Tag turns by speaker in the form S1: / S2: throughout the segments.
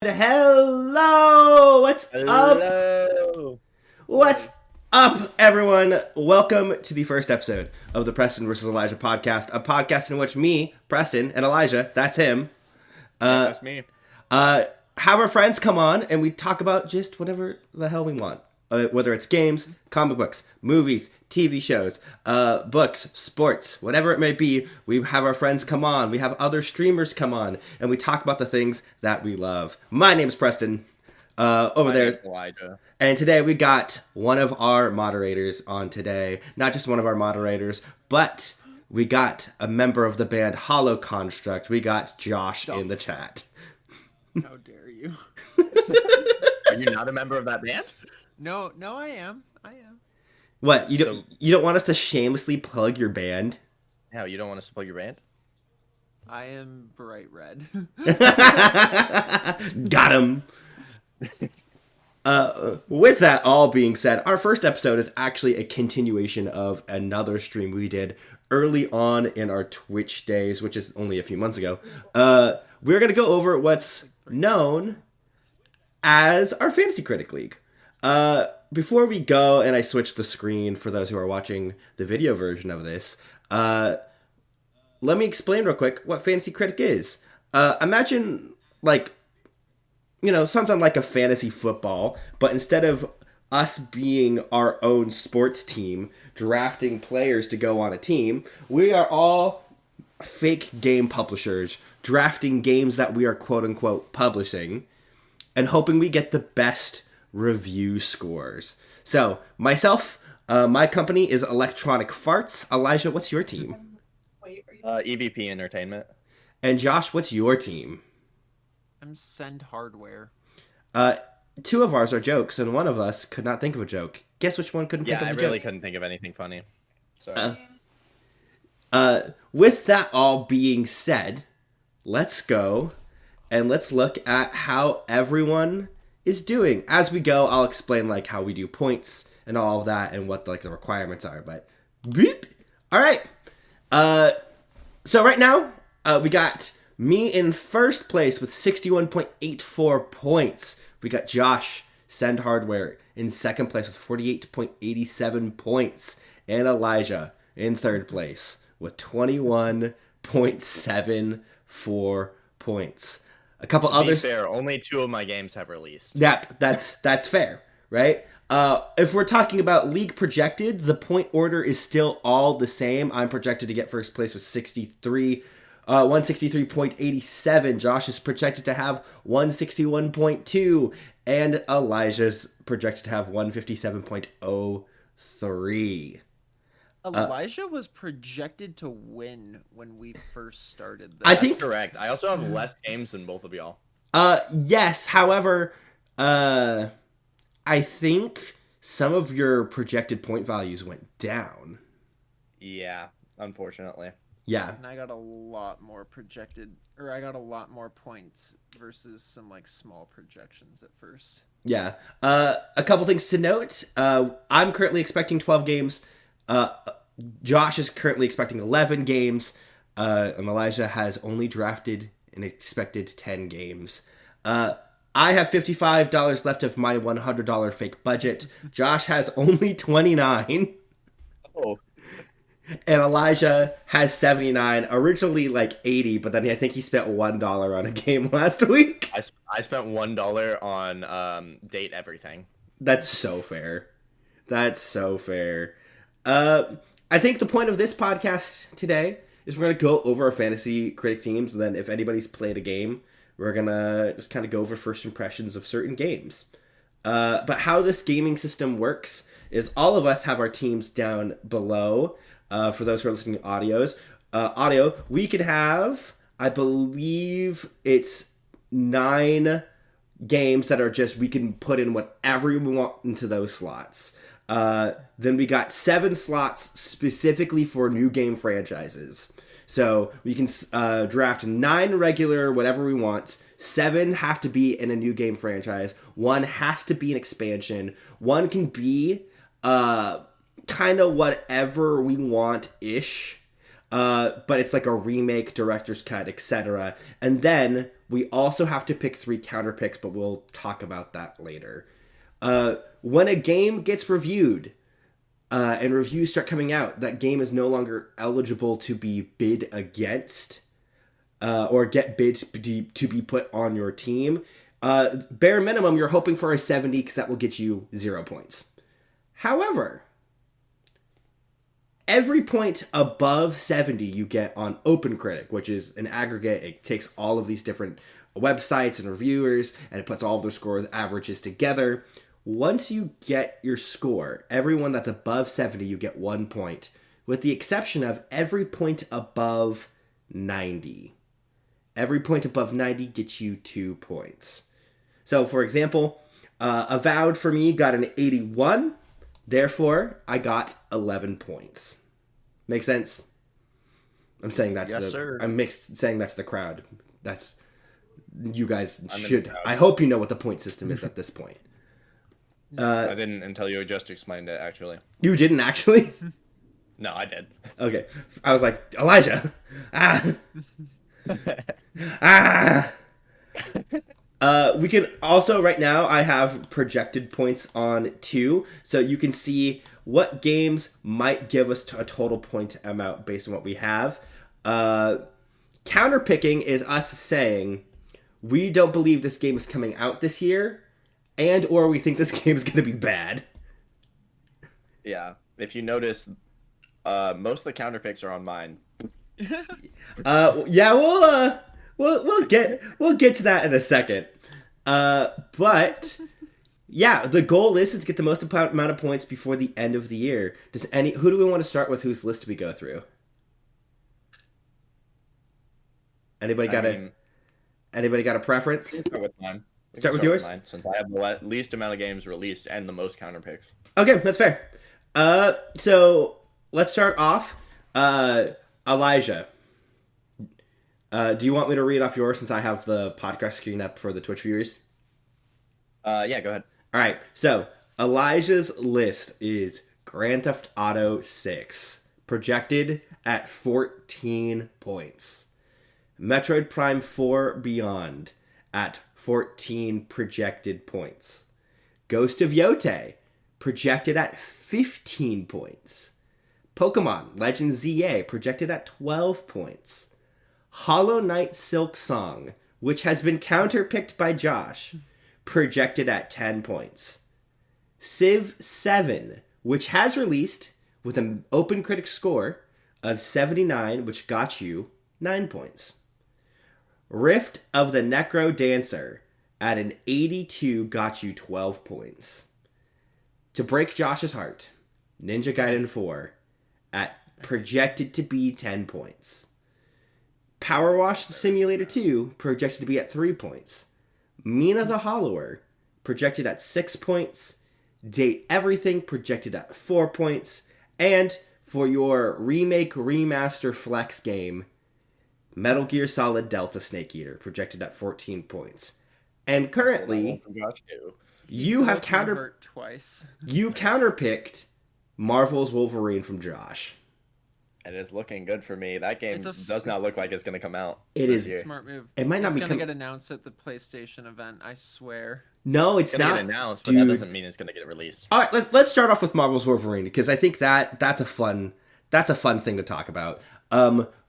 S1: Hello! What's up?
S2: Hello.
S1: What's up, everyone? Welcome to the first episode of the Preston versus Elijah podcast, a podcast in which me, Preston, and Elijah, that's him,
S2: That's me.
S1: have our friends come on and we talk about just whatever the hell we want. Whether it's games, comic books, movies, TV shows, books, sports, whatever it may be, we have our friends come on. We have other streamers come on, and we talk about the things that we love. My name's Preston. Over
S2: My
S1: there.
S2: name's Elijah.
S1: And today we got one of our moderators on today. Not just one of our moderators, but we got a member of the band Hollow Construct. We got Josh in the chat.
S3: How dare you?
S2: Are you not a member of that band?
S3: No, I am.
S1: What, you don't want us to shamelessly plug your band?
S2: No, you don't want us to plug your band?
S3: I am bright red.
S1: Got him. With that all being said, our first episode is actually a continuation of another stream we did early on in our Twitch days, which is only a few months ago. We're going to go over what's known as our Fantasy Critic League. Before we go, and I switch the screen for those who are watching the video version of this, let me explain real quick what Fantasy Critic is. Imagine, something like a fantasy football, but instead of us being our own sports team, drafting players to go on a team, we are all fake game publishers, drafting games that we are quote-unquote publishing, and hoping we get the best review scores. So, myself, my company is Electronic Farts. Elijah, what's your team?
S2: EVP Entertainment.
S1: And Josh, what's your team?
S3: I'm Send Hardware.
S1: Two of ours are jokes, and one of us could not think of a joke. Guess which one couldn't think of a joke?
S2: I really couldn't think of anything funny. Sorry.
S1: With that all being said, let's go and let's look at how everyone is doing. As we go, I'll explain how we do points and all of that and what the requirements are. But beep. All right. So right now, we got me in first place with 61.84 points. We got Josh, Send Hardware, in second place with 48.87 points. And Elijah in third place with 21.74 points. A couple others.
S2: To be fair, only 2 of my games have released.
S1: Yep, that's fair, right? If we're talking about league projected, the point order is still all the same. I'm projected to get first place with 163.87. Josh is projected to have 161.2, and Elijah's projected to have 157.03.
S3: Elijah was projected to win when we first started this.
S1: I think
S2: That's correct. I also have less games than both of y'all.
S1: Yes. However, I think some of your projected point values went down.
S2: Yeah, unfortunately.
S1: Yeah.
S3: And I got a lot more points versus some small projections at first.
S1: Yeah. A couple things to note. I'm currently expecting 12 games. Josh is currently expecting 11 games. And Elijah has only drafted and expected 10 games. I have $55 left of my $100 fake budget. Josh has only 29.
S2: Oh.
S1: And Elijah has 79. Originally 80, but then I think he spent $1 on a game last week.
S2: I spent $1 on Date Everything.
S1: That's so fair. I think the point of this podcast today is we're going to go over our fantasy critic teams, and then if anybody's played a game, we're going to just kind of go over first impressions of certain games. But how this gaming system works is all of us have our teams down below. For those who are listening to audio, we can have, I believe it's 9 games that are just, we can put in whatever we want into those slots. Then we got 7 slots specifically for new game franchises. So we can draft 9 regular, whatever we want. 7 have to be in a new game franchise. 1 has to be an expansion. 1 can be kind of whatever we want-ish. But it's like a remake, director's cut, etc. And then we also have to pick 3 counter picks, but we'll talk about that later. When a game gets reviewed, and reviews start coming out, that game is no longer eligible to be bid against, or get bids to be put on your team. Bare minimum, you're hoping for a 70 because that will get you 0 points. However, every point above 70 you get on OpenCritic, which is an aggregate. It takes all of these different websites and reviewers, and it puts all of their scores, averages together. Once you get your score, everyone that's above 70, you get 1 point, with the exception of every point above 90. Every point above 90 gets you 2 points. So, for example, Avowed for me got an 81. Therefore, I got 11 points. Make sense? I'm saying that's saying that's the crowd. That's you guys should. I hope you know what the point system is at this point.
S2: I didn't until you just explained it. Actually,
S1: you didn't actually.
S2: No, I did.
S1: Okay, I was like Elijah. We can also right now. I have projected points on 2, so you can see what games might give us a total point amount based on what we have. Counterpicking is us saying we don't believe this game is coming out this year, and or we think this game is going to be bad.
S2: Yeah, if you notice, most of the counterpicks are on mine.
S1: Yeah, we'll get to that in a second. But yeah, the goal is to get the most amount of points before the end of the year. Who do we want to start with? Whose list do we go through? Anybody got a preference?
S2: Start with mine.
S1: Start with yours?
S2: Mine, since I have the least amount of games released and the most counterpicks.
S1: Okay, that's fair. So let's start off. Elijah. Do you want me to read off yours since I have the podcast screen up for the Twitch viewers?
S2: Yeah, go ahead.
S1: All right. So Elijah's list is Grand Theft Auto 6, projected at 14 points. Metroid Prime 4 Beyond at 14 projected points. Ghost of Yote, projected at 15 points. Pokemon Legends ZA, projected at 12 points. Hollow Knight Silk Song, which has been counterpicked by Josh, projected at 10 points. Civ 7, which has released with an OpenCritic score of 79, which got you 9 points. Rift of the Necro Dancer at an 82 got you 12 points. To Break Josh's Heart, Ninja Gaiden 4 at projected to be 10 points. Power Wash Simulator 2 projected to be at 3 points. Mina the Hollower projected at 6 points. Date Everything projected at 4 points. And for your remake remaster flex game, Metal Gear Solid Delta Snake Eater projected at 14 points. And currently, you have
S3: twice.
S1: You counterpicked Marvel's Wolverine from Josh.
S2: It is looking good for me. That game does not look like it's going to come out.
S1: It is
S2: a
S3: smart move.
S1: It might not
S3: be going to get announced at the PlayStation event, I swear.
S1: No, it's not
S2: get announced, but that doesn't mean it's going to get released.
S1: All right, let's start off with Marvel's Wolverine because I think that's a fun thing to talk about.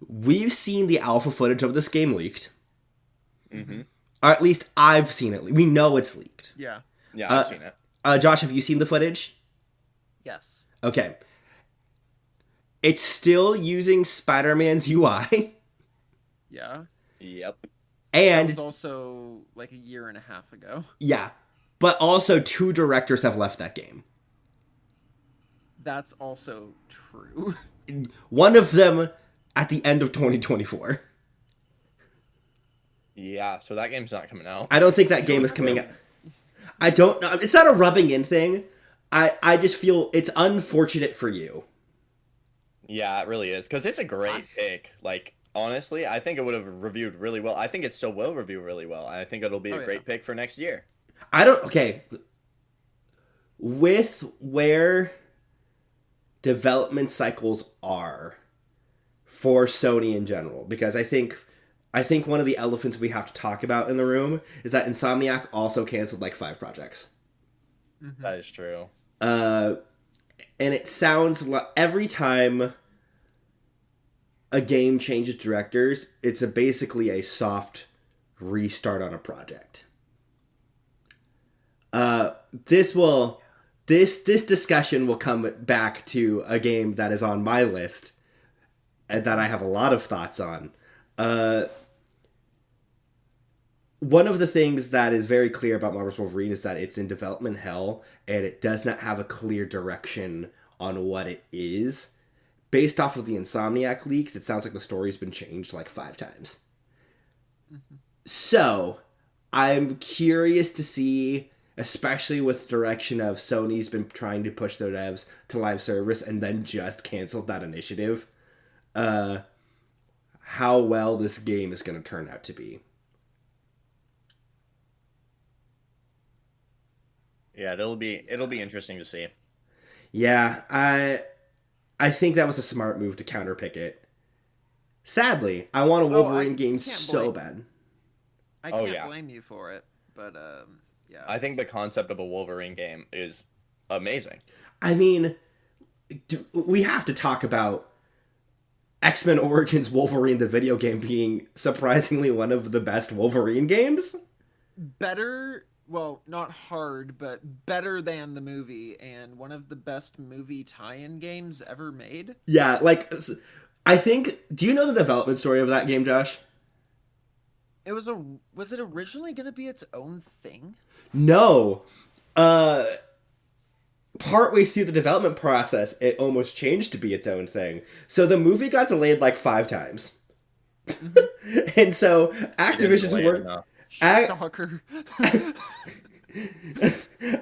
S1: We've seen the alpha footage of this game leaked.
S2: Mm-hmm.
S1: Or at least I've seen it. We know it's leaked.
S3: Yeah.
S2: Yeah, I've seen it.
S1: Josh, have you seen the footage?
S3: Yes.
S1: Okay. It's still using Spider-Man's UI.
S3: Yeah.
S2: Yep.
S1: And
S3: it was also like a year and a half ago.
S1: Yeah. But also 2 directors have left that game.
S3: That's also true.
S1: One of them at the end of 2024.
S2: Yeah, so that game's not coming out.
S1: I don't think that game is coming out. I don't know. It's not a rubbing in thing. I just feel it's unfortunate for you.
S2: Yeah, it really is. Because it's a great pick. Like, honestly, I think it would have reviewed really well. I think it still will review really well. I think it'll be a great pick for next year.
S1: Okay. With where development cycles are for Sony in general, because I think I think one of the elephants we have to talk about in the room is that Insomniac also canceled like 5 projects.
S2: Mm-hmm. That is true.
S1: And it sounds like every time a game changes directors, it's basically a soft restart on a project. This discussion will come back to a game that is on my list and that I have a lot of thoughts on. One of the things that is very clear about Marvel's Wolverine is that it's in development hell and it does not have a clear direction on what it is. Based off of the Insomniac leaks, it sounds like the story's been changed like 5 times. Mm-hmm. So, I'm curious to see, especially with the direction of Sony's been trying to push their devs to live service and then just canceled that initiative, how well this game is going to turn out to be.
S2: Yeah, it'll be interesting to see.
S1: Yeah, I think that was a smart move to counterpick it. Sadly, I want a Wolverine game so bad.
S3: I can't blame you for it, but yeah.
S2: I think the concept of a Wolverine game is amazing.
S1: I mean, we have to talk about X-Men Origins Wolverine, the video game, being surprisingly one of the best Wolverine games.
S3: Better, well, not hard, but better than the movie, and one of the best movie tie-in games ever made.
S1: Yeah, like, I think, do you know the development story of that game, Josh?
S3: Was it originally going to be its own thing?
S1: No. Partway through the development process, it almost changed to be its own thing. So the movie got delayed like 5 times. Mm-hmm. And so Activision's work...
S3: Shocker.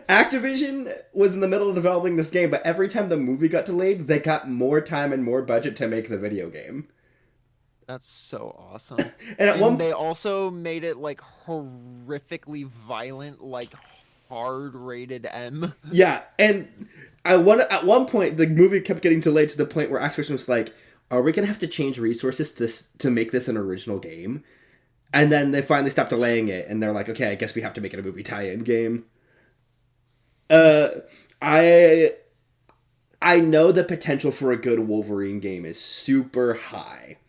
S1: Activision was in the middle of developing this game, but every time the movie got delayed, they got more time and more budget to make the video game.
S3: That's so awesome.
S1: and
S3: they also made it like horrifically violent, like hard rated M.
S1: Yeah, and at one point the movie kept getting delayed to the point where Activision was like, "Are we gonna have to change resources to make this an original game?" And then they finally stopped delaying it, and they're like, "Okay, I guess we have to make it a movie tie-in game." I know the potential for a good Wolverine game is super high.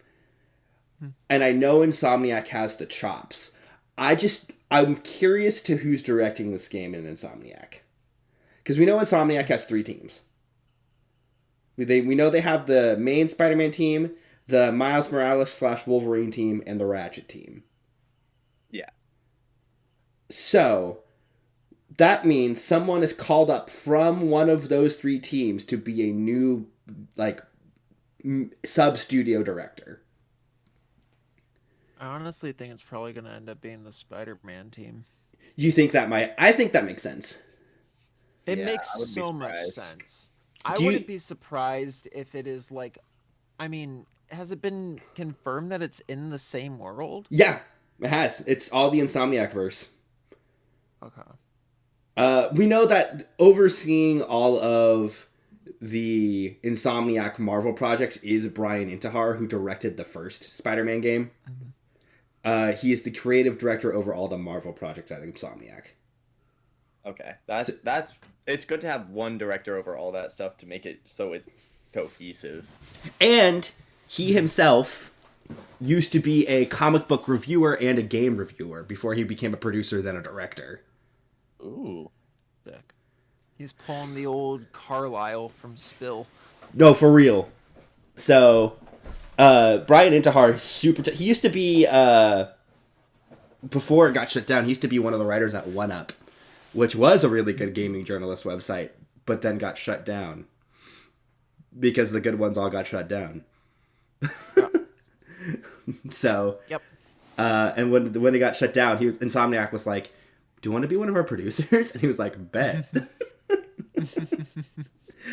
S1: And I know Insomniac has the chops. I'm curious to who's directing this game in Insomniac. Because we know Insomniac has 3 teams. We know they have the main Spider-Man team, the Miles Morales / Wolverine team, and the Ratchet team.
S2: Yeah.
S1: So, that means someone is called up from one of those 3 teams to be a new, like, sub-studio director.
S3: I honestly think it's probably going to end up being the Spider-Man team.
S1: You think that might... I think that makes sense.
S3: It makes so much sense. I wouldn't be surprised if it is like... I mean, has it been confirmed that it's in the same world?
S1: Yeah, it has. It's all the Insomniac verse.
S3: Okay.
S1: We know that overseeing all of the Insomniac Marvel projects is Brian Intihar, who directed the first Spider-Man game. Mm-hmm. He is the creative director over all the Marvel projects at Insomniac.
S2: Okay, that's it's good to have one director over all that stuff to make it so it's cohesive.
S1: And he himself used to be a comic book reviewer and a game reviewer before he became a producer, then a director.
S2: Ooh,
S3: sick. He's pulling the old Carlisle from Spill.
S1: No, for real. So, Brian Intihar, he used to be, before it got shut down, he used to be one of the writers at 1UP, which was a really good gaming journalist website, but then got shut down. Because the good ones all got shut down. So,
S3: yep.
S1: And when it got shut down, Insomniac was like, "Do you want to be one of our producers?" And he was like, "Bet."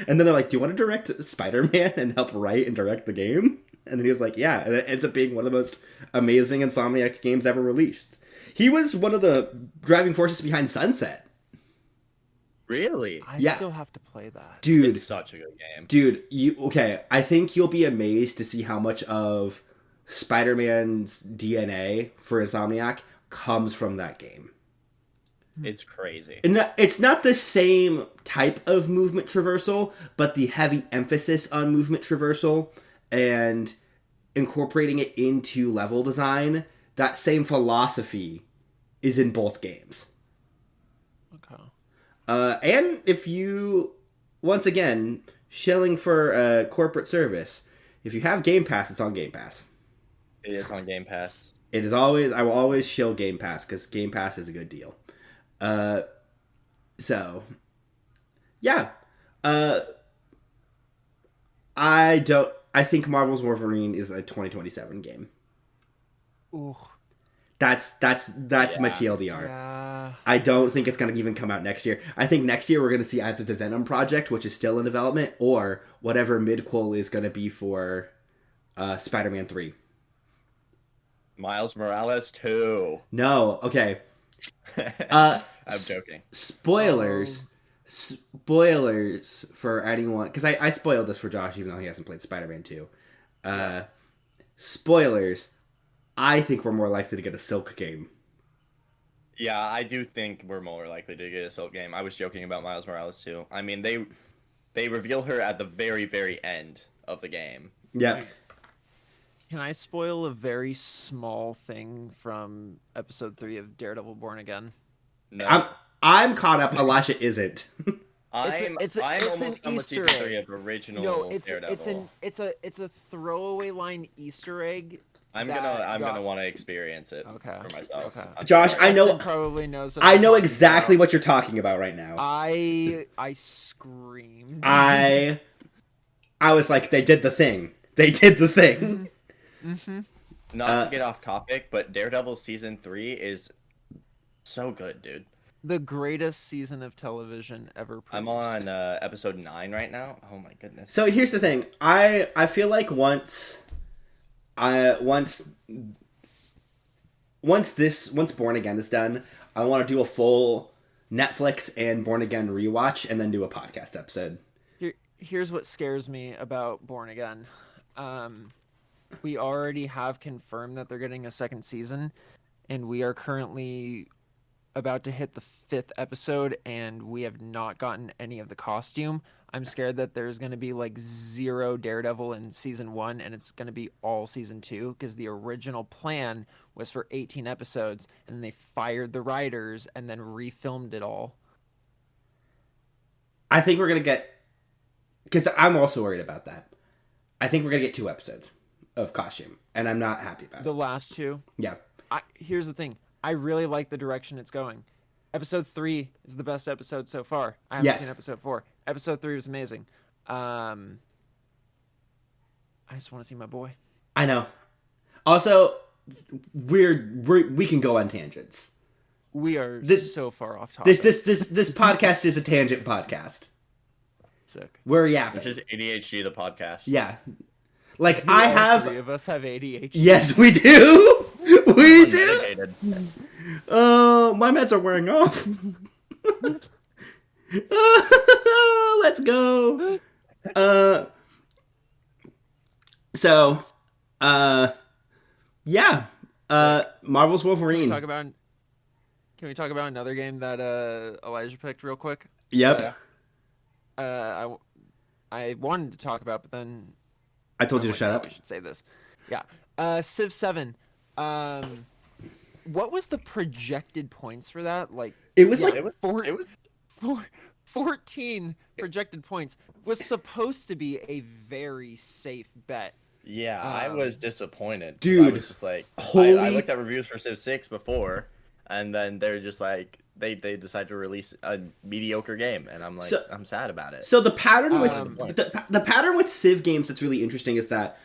S1: And then they're like, "Do you want to direct Spider-Man and help write and direct the game?" And then he was like, "Yeah." And it ends up being one of the most amazing Insomniac games ever released. He was one of the driving forces behind Sunset.
S2: Really?
S3: I still have to play that.
S1: Dude.
S2: It's such a good game.
S1: Dude, I think you'll be amazed to see how much of Spider-Man's DNA for Insomniac comes from that game.
S2: It's crazy.
S1: And it's not the same type of movement traversal, but the heavy emphasis on movement traversal and incorporating it into level design, that same philosophy is in both games.
S3: Okay.
S1: And if you, once again, shilling for corporate service, if you have Game Pass, it's on Game Pass.
S2: It is on Game Pass.
S1: It is always, I will always shill Game Pass because Game Pass is a good deal. So, yeah. I think Marvel's Wolverine is a 2027 game.
S3: Ooh.
S1: That's my TLDR.
S3: Yeah.
S1: I don't think it's going to even come out next year. I think next year we're going to see either the Venom project, which is still in development, or whatever midquel is going to be for Spider-Man 3.
S2: Miles Morales 2.
S1: No, okay.
S2: I'm joking.
S1: Spoilers for anyone, because I spoiled this for Josh even though he hasn't played Spider-Man 2. Spoilers, I think we're more likely to get a Silk game.
S2: Yeah, I do think we're more likely to get a Silk game. I was joking about Miles Morales too. I mean, they reveal her at the very, very end of the game.
S1: Yeah.
S3: Can I spoil a very small thing from episode 3 of Daredevil Born Again?
S2: No.
S1: I'm caught up. Elisha isn't.
S2: I'm almost done with season 3 of original Daredevil.
S3: It's a throwaway line Easter egg.
S2: I'm gonna want to experience it for myself.
S3: Okay.
S1: Josh, I know
S3: probably knows.
S1: I know exactly what you're talking about right now.
S3: I screamed.
S1: I was like, they did the thing. They did the thing.
S3: Mm-hmm.
S2: Not to get off topic, but Daredevil season 3 is so good, dude.
S3: The greatest season of television ever produced.
S2: I'm on episode 9 right now. Oh my goodness.
S1: So here's the thing. I feel like once Born Again is done, I want to do a full Netflix and Born Again rewatch and then do a podcast episode.
S3: Here's what scares me about Born Again. We already have confirmed that they're getting a second season, and we are currently about to hit the 5th episode, and we have not gotten any of the costume. I'm scared that there's going to be like 0 Daredevil in season 1, and it's going to be all season 2, because the original plan was for 18 episodes, and they fired the writers and then refilmed it all.
S1: I think we're going to get, because I'm also worried about that. I think we're going to get 2 episodes of costume, and I'm not happy about it.
S3: The last 2?
S1: Yeah.
S3: Here's the thing. I really like the direction it's going. Episode 3 is the best episode so far. I haven't seen episode 4. Episode 3 was amazing. I just want to see my boy.
S1: I know. Also, we can go on tangents.
S3: We are so far off topic.
S1: This podcast is a tangent podcast.
S3: Sick.
S1: We're yapping.
S2: Which is ADHD the podcast.
S1: Yeah. Like all
S3: 3 of us have ADHD.
S1: Yes, we do. We do. My meds are wearing off. Let's go. Yeah. Marvel's Wolverine.
S3: Can we talk about another game that Elijah picked real quick?
S1: Yep.
S3: I wanted to talk about, but then
S1: I told you to shut up.
S3: We should say this. Yeah. Civ 7. What was the projected points for that? Like
S1: it was
S3: 14 projected points. Was supposed to be a very safe bet.
S2: Yeah, I was disappointed.
S1: Dude,
S2: I was just like, I looked at reviews for Civ 6 before, and then they're just like, they decide to release a mediocre game, and I'm like, I'm sad about it.
S1: So the pattern with the pattern with Civ games that's really interesting is that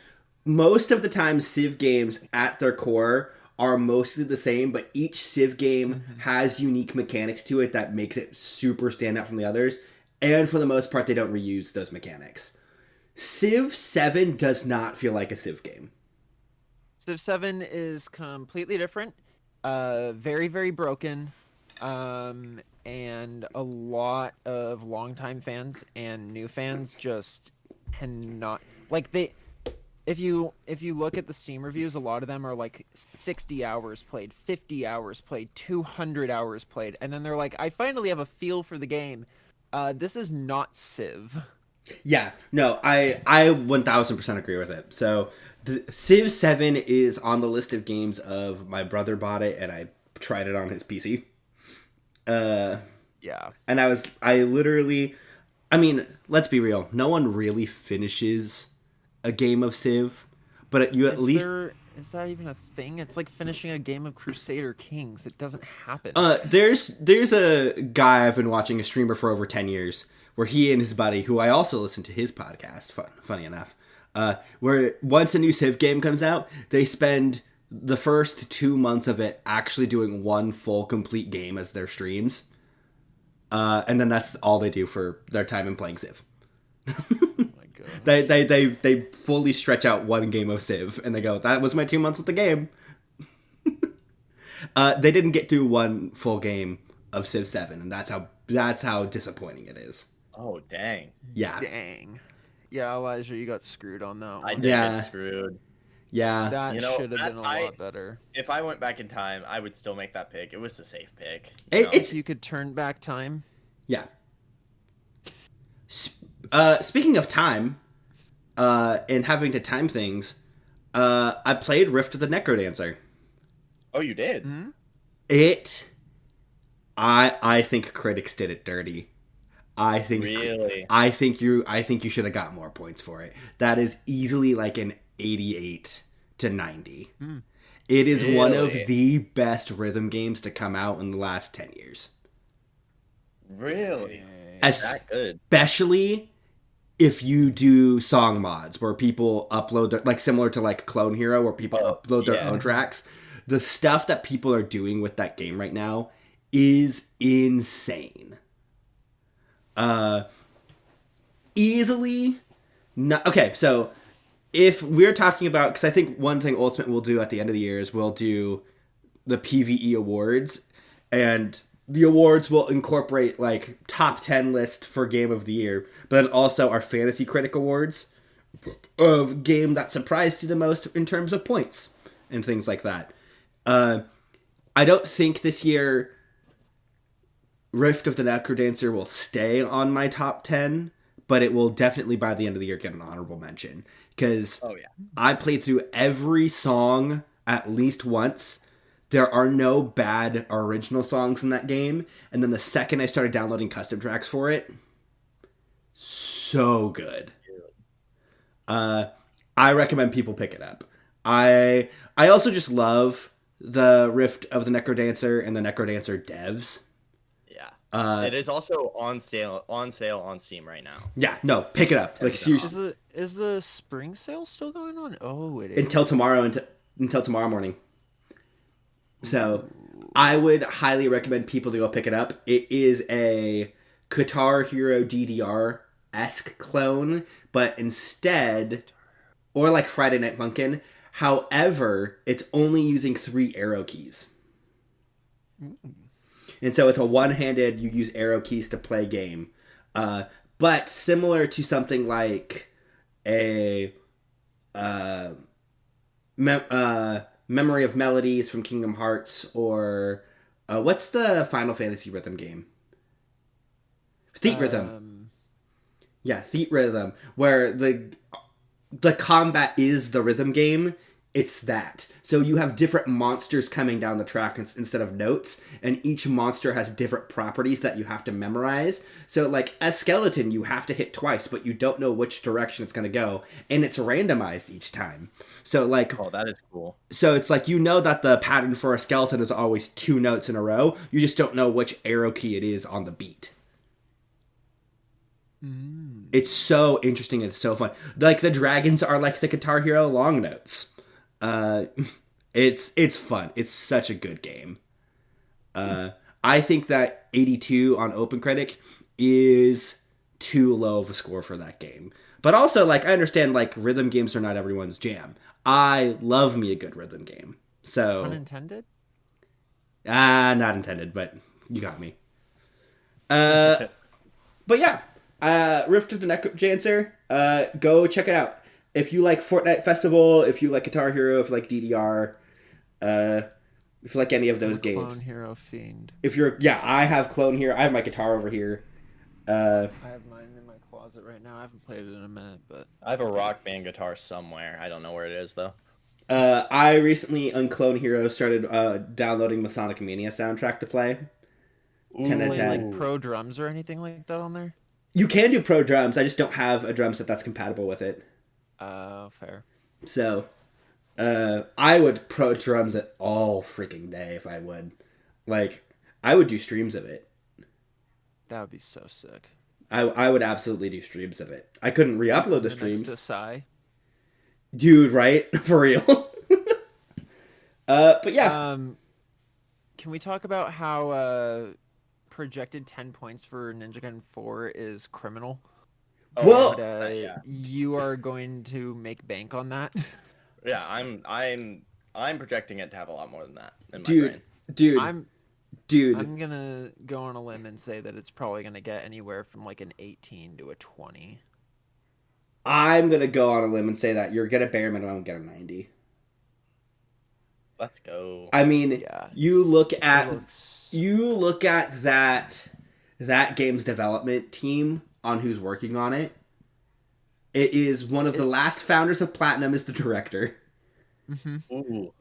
S1: most of the time Civ games at their core are mostly the same, but each Civ game has unique mechanics to it that makes it super stand out from the others, and for the most part they don't reuse those mechanics. Civ 7 does not feel like a Civ game.
S3: Civ 7 is completely different, very, very broken, and a lot of longtime fans and new fans just cannot... Like, if you look at the Steam reviews, a lot of them are like 60 hours played, 50 hours played, 200 hours played, and then they're like, I finally have a feel for the game. This is not Civ.
S1: Yeah, no, I 1000% agree with it. So, Civ 7 is on the list of games of my brother bought it and I tried it on his PC.
S3: Yeah.
S1: And I literally, I mean, let's be real. No one really finishes a game of Civ, but
S3: Is that even a thing? It's like finishing a game of Crusader Kings. It doesn't happen.
S1: There's a guy I've been watching, a streamer for over 10 years, where he and his buddy, who I also listen to his podcast, funny enough, where once a new Civ game comes out, they spend the first 2 months of it actually doing one full complete game as their streams. And then that's all they do for their time in playing Civ. They fully stretch out one game of Civ, and they go, that was my 2 months with the game. They didn't get through one full game of Civ 7, and that's how disappointing it is.
S2: Oh, dang.
S1: Yeah.
S3: Dang. Yeah, Elijah, you got screwed on that one.
S2: I did get screwed.
S1: Yeah.
S3: That should have been a lot better.
S2: If I went back in time, I would still make that pick. It was the safe pick.
S3: If you could turn back time.
S1: Yeah. Speaking of time, and having to time things, I played Rift of the Necrodancer.
S2: Oh, you did?
S3: Mm-hmm.
S1: I think critics did it dirty.
S2: Really?
S1: I think you should have got more points for it. That is easily like an 88 to 90.
S3: Mm.
S1: It is one of the best rhythm games to come out in the last 10 years.
S2: Really?
S1: That good. Especially if you do song mods where people upload like similar to like Clone Hero where people upload their own tracks. The stuff that people are doing with that game right now is insane. Easily not okay, so if we're talking about, because I think one thing Ultimate will do at the end of the year is we'll do the PvE awards, and the awards will incorporate like top 10 list for game of the year, but then also our Fantasy Critic Awards of game that surprised you the most in terms of points and things like that. I don't think this year Rift of the Necrodancer will stay on my top 10, but it will definitely by the end of the year get an honorable mention. Because I played through every song at least once. There are no bad original songs in that game. And then the second I started downloading custom tracks for it, so good. I recommend people pick it up. I also just love the Rift of the Necrodancer and the Necrodancer devs.
S2: It is also on sale on Steam right now.
S1: Yeah, no, pick it up. Like seriously.
S3: Is the spring sale still going on? Oh, it is.
S1: Until tomorrow morning. So, I would highly recommend people to go pick it up. It is a Guitar Hero DDR-esque clone, but instead, or like Friday Night Funkin'. However, it's only using 3 arrow keys. And so it's a one-handed, you use arrow keys to play game. But similar to something like a Memory of Melodies from Kingdom Hearts, or what's the Final Fantasy rhythm game? Theat Rhythm. Yeah, Theat Rhythm, where the combat is the rhythm game. It's that. So you have different monsters coming down the track instead of notes, and each monster has different properties that you have to memorize. So like a skeleton you have to hit twice, but you don't know which direction it's going to go, and it's randomized each time. So like,
S2: oh, that is cool.
S1: So it's like, you know that the pattern for a skeleton is always 2 notes in a row. You just don't know which arrow key it is on the beat. It's so interesting and it's so fun. Like the dragons are like the Guitar Hero long notes. It's fun. It's such a good game. I think that 82 on OpenCritic is too low of a score for that game. But also, like, I understand, like, rhythm games are not everyone's jam. I love me a good rhythm game. So
S3: unintended?
S1: Not intended, but you got me. But yeah, Rift of the Necrodancer, go check it out. if you like Fortnite Festival, if you like Guitar Hero, if you like DDR, if you like any of those games.
S3: Clone Hero fiend.
S1: If you're, yeah, I have Clone Hero. I have my guitar over here.
S3: I have mine in my closet right now. I haven't played it in a minute, but
S2: I have a Rock Band guitar somewhere. I don't know where it is though.
S1: I recently on Clone Hero started downloading Masonic Mania soundtrack to play. 10 out of 10.
S3: Like pro drums or anything like that on there?
S1: You can do pro drums. I just don't have a drum set that's compatible with it.
S3: Fair.
S1: So, I would pro drums it all freaking day if I would. Like, I would do streams of it.
S3: That would be so sick.
S1: I would absolutely do streams of it. I couldn't re-upload the streams.
S3: Next to Psy.
S1: Dude, right? For real. But yeah.
S3: Can we talk about how projected 10 points for Ninja Gaiden 4 is criminal?
S1: Well,
S3: yeah. You are going to make bank on that?
S2: Yeah, I'm projecting it to have a lot more than that in my brain.
S1: Dude.
S3: I'm gonna go on a limb and say that it's probably gonna get anywhere from like an 18 to a 20.
S1: I'm gonna go on a limb and say that you're gonna bare minimum get a 90.
S2: Let's go.
S1: I mean,
S3: yeah.
S1: you look at that game's development team on who's working on it. It is one of the last founders of Platinum is the director.
S3: Mm-hmm.
S2: Ooh.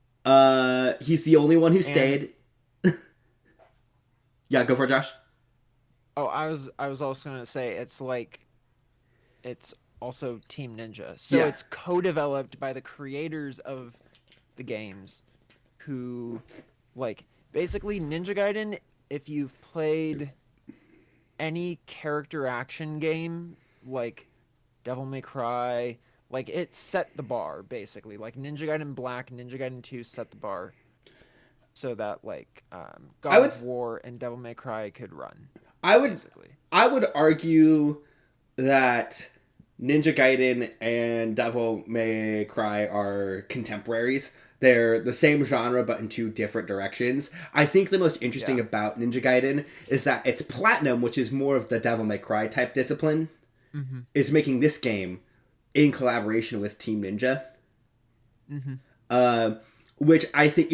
S1: He's the only one who stayed. Yeah, go for it, Josh.
S3: Oh, I was also gonna say it's also Team Ninja, so it's co-developed by the creators of the games, who, like, basically Ninja Gaiden. If you've played any character action game, like Devil May Cry, like, it set the bar basically. Like Ninja Gaiden Black, Ninja Gaiden 2 set the bar, so that like God of War and Devil May Cry could run. I
S1: would argue that Ninja Gaiden and Devil May Cry are contemporaries. They're the same genre, but in two different directions. I think the most interesting about Ninja Gaiden is that it's Platinum, which is more of the Devil May Cry type discipline, is making this game in collaboration with Team Ninja. Which I think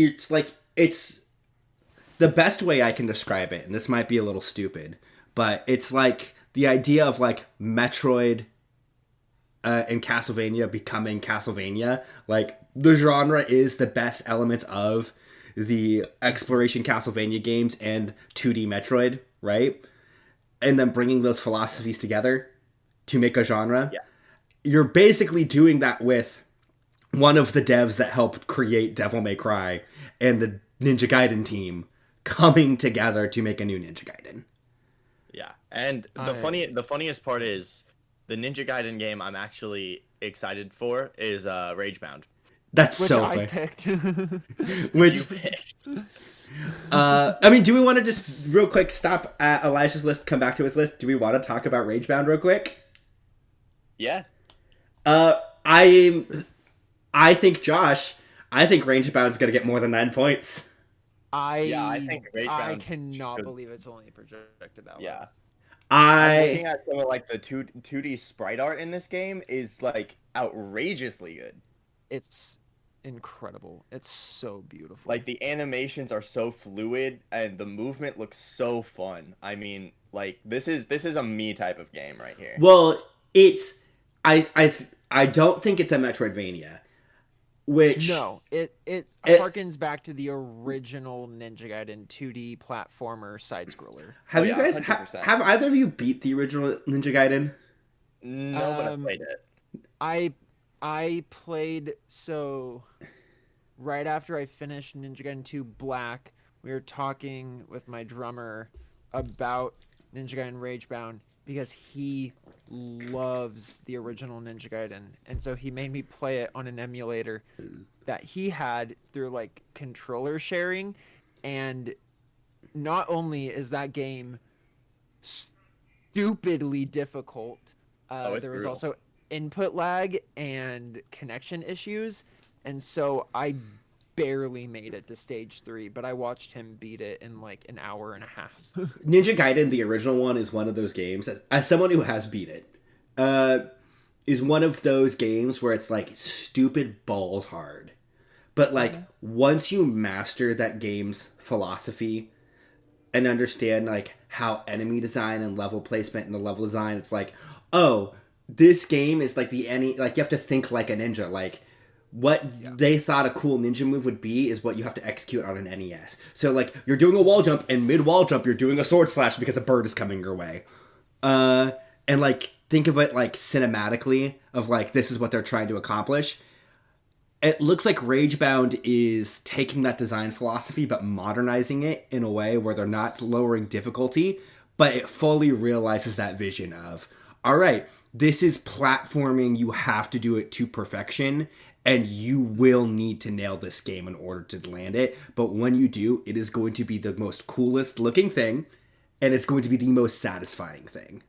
S1: it's the best way I can describe it, and this might be a little stupid, but it's like the idea of like Metroid and Castlevania becoming Castlevania. Like, the genre is the best elements of the exploration Castlevania games and 2D Metroid, right? And then bringing those philosophies together to make a genre.
S2: Yeah.
S1: You're basically doing that with one of the devs that helped create Devil May Cry and the Ninja Gaiden team coming together to make a new Ninja Gaiden.
S2: Yeah, and the funniest part is the Ninja Gaiden game I'm actually excited for is Ragebound.
S1: That's
S3: Which
S1: so
S3: I
S1: funny.
S3: picked.
S1: Which
S2: You picked.
S1: I mean, do we want to just real quick stop at Elijah's list, come back to his list? Do we want to talk about Ragebound real quick?
S2: Yeah.
S1: I think Ragebound's gonna get more than 9 points.
S2: I think Ragebound.
S3: I cannot believe it's only projected that way.
S2: Yeah. I'm looking at some of like the 2D sprite art in this game is like outrageously good.
S3: It's incredible. It's so beautiful.
S2: Like, the animations are so fluid and the movement looks so fun. I mean, like, this is a me type of game right here.
S1: Well, it's I don't think it's a Metroidvania. Which
S3: no, it harkens back to the original Ninja Gaiden 2D platformer side scroller.
S1: Have you guys have either of you beat the original Ninja Gaiden?
S2: No, but I played it.
S3: I played, so right after I finished Ninja Gaiden 2 Black, we were talking with my drummer about Ninja Gaiden Ragebound because he loves the original Ninja Gaiden, and so he made me play it on an emulator that he had through like controller sharing. And not only is that game stupidly difficult, there was
S2: brutal.
S3: also input lag and connection issues, and so I barely made it to stage 3, but I watched him beat it in like an hour and a half. Ninja
S1: Gaiden, the original one, is one of those games, as someone who has beat it, is one of those games where it's like stupid balls hard. But like once you master that game's philosophy and understand like how enemy design and level placement and the level design, it's like, oh, this game is like like you have to think like a ninja. Like what they thought a cool ninja move would be is what you have to execute on an NES. So like you're doing a wall jump, and mid wall jump you're doing a sword slash because a bird is coming your way. And like think of it like cinematically of like this is what they're trying to accomplish. It looks like Ragebound is taking that design philosophy but modernizing it in a way where they're not lowering difficulty, but it fully realizes that vision of, all right, this is platforming, you have to do it to perfection, and you will need to nail this game in order to land it. But when you do, it is going to be the most coolest looking thing, and it's going to be the most satisfying thing.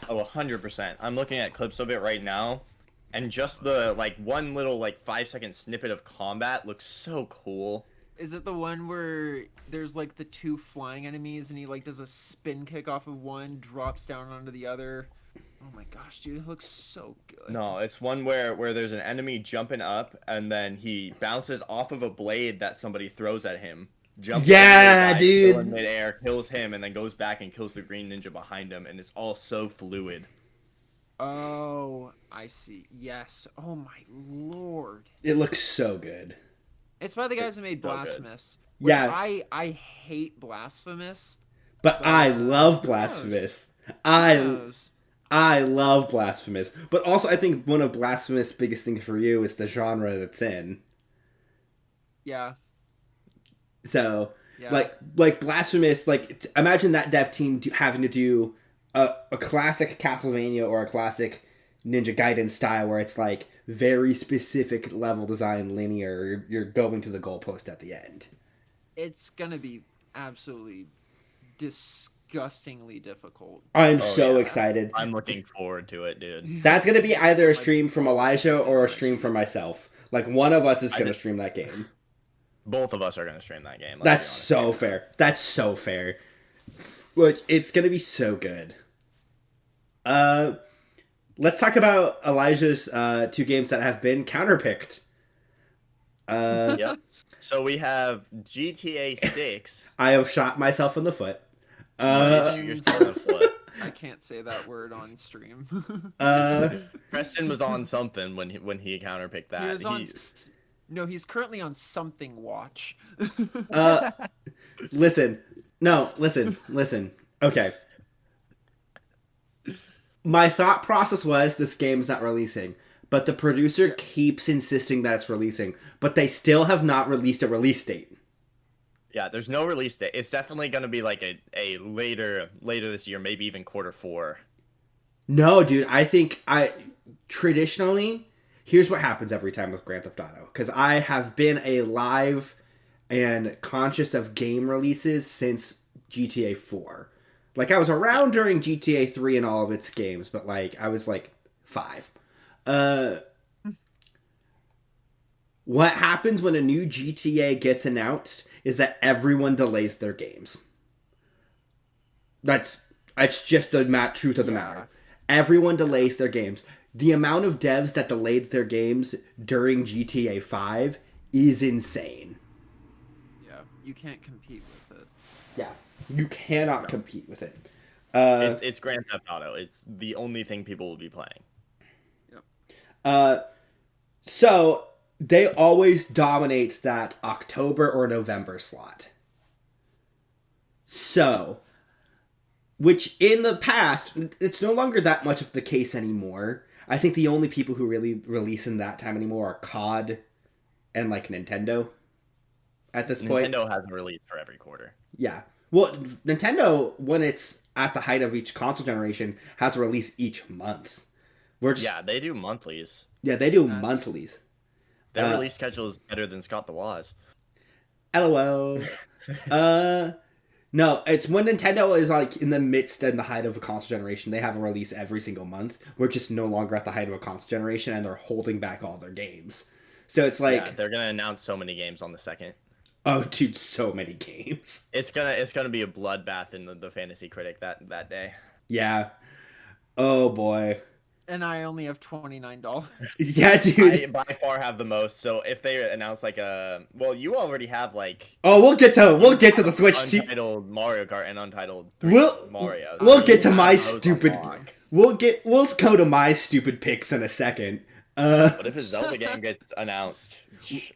S2: Oh, 100%. I'm looking at clips of it right now, and just the, like, one little, like, 5-second snippet of combat looks so cool.
S3: Is it the one where there's, like, the two flying enemies, and he, like, does a spin kick off of one, drops down onto the other? Oh my gosh, dude, it looks so good.
S2: No, it's one where there's an enemy jumping up, and then he bounces off of a blade that somebody throws at him. Jumps
S1: dude.
S2: in midair, kills him, and then goes back and kills the green ninja behind him, and it's all so fluid.
S3: Oh, I see. Yes. Oh my lord.
S1: It looks so good.
S3: It's by the guys who made
S2: so
S3: Blasphemous.
S1: Yeah.
S3: I hate Blasphemous.
S1: But I love Blasphemous. I love Blasphemous. But also I think one of Blasphemous' biggest things for you is the genre that it's in.
S3: Yeah.
S1: So, like Blasphemous, like, imagine that dev team having to do a classic Castlevania or a classic Ninja Gaiden style where it's, like, very specific level design, linear. You're going to the goalpost at the end.
S3: It's gonna be absolutely disgustingly difficult.
S1: I'm so excited.
S2: I'm looking forward to it, dude.
S1: That's gonna be either a stream from Elijah or a stream from myself. Like, one of us is gonna stream that game.
S2: Both of us are going to stream that game.
S1: That's so fair. That's so fair. Like, it's going to be so good. Let's talk about Elijah's 2 games that have been counterpicked.
S2: Yep. So we have GTA 6.
S1: I have shot myself in the foot.
S3: I can't say that word on stream.
S2: Preston was on something when he counterpicked that.
S3: He was on... No, he's currently on something watch.
S1: Listen. Okay. My thought process was this game's not releasing, but the producer keeps insisting that it's releasing, but they still have not released a release date.
S2: Yeah, there's no release date. It's definitely going to be like a later this year, maybe even Q4.
S1: No, dude, I think traditionally... Here's what happens every time with Grand Theft Auto. Because I have been alive and conscious of game releases since GTA 4. Like, I was around during GTA 3 and all of its games, but, like, I was, like, 5. What happens when a new GTA gets announced is that everyone delays their games. That's just the truth of the matter. Everyone delays their games. The amount of devs that delayed their games during GTA 5 is insane.
S3: Yeah, you can't compete with it.
S1: Yeah, you cannot compete with it.
S2: It's Grand Theft Auto. It's the only thing people will be playing.
S1: Yep. So they always dominate that October or November slot. So, which in the past, it's no longer that much of the case anymore. I think the only people who really release in that time anymore are COD and, like, Nintendo at this point.
S2: Nintendo has a release for every quarter.
S1: Yeah. Well, Nintendo, when it's at the height of each console generation, has a release each month.
S2: Yeah, they do monthlies.
S1: Yeah, they do monthlies.
S2: Their release schedule is better than Scott the Waz.
S1: LOL. No, it's when Nintendo is, like, in the midst and the height of a console generation, they have a release every single month. We're just no longer at the height of a console generation, and they're holding back all their games. So it's like...
S2: Yeah, they're going to announce so many games on the 2nd.
S1: Oh, dude, so many games.
S2: It's gonna be a bloodbath in the Fantasy Critic that day.
S1: Yeah. Oh, boy.
S3: And I only have $29.
S1: Yeah, dude.
S2: I by far have the most. So if they announce like well, you already have like.
S1: Oh, we'll get to the Switch too.
S2: Untitled Mario Kart and Untitled Mario.
S1: We'll get to my stupid. We'll go to my stupid picks in a second.
S2: What if a Zelda game gets announced?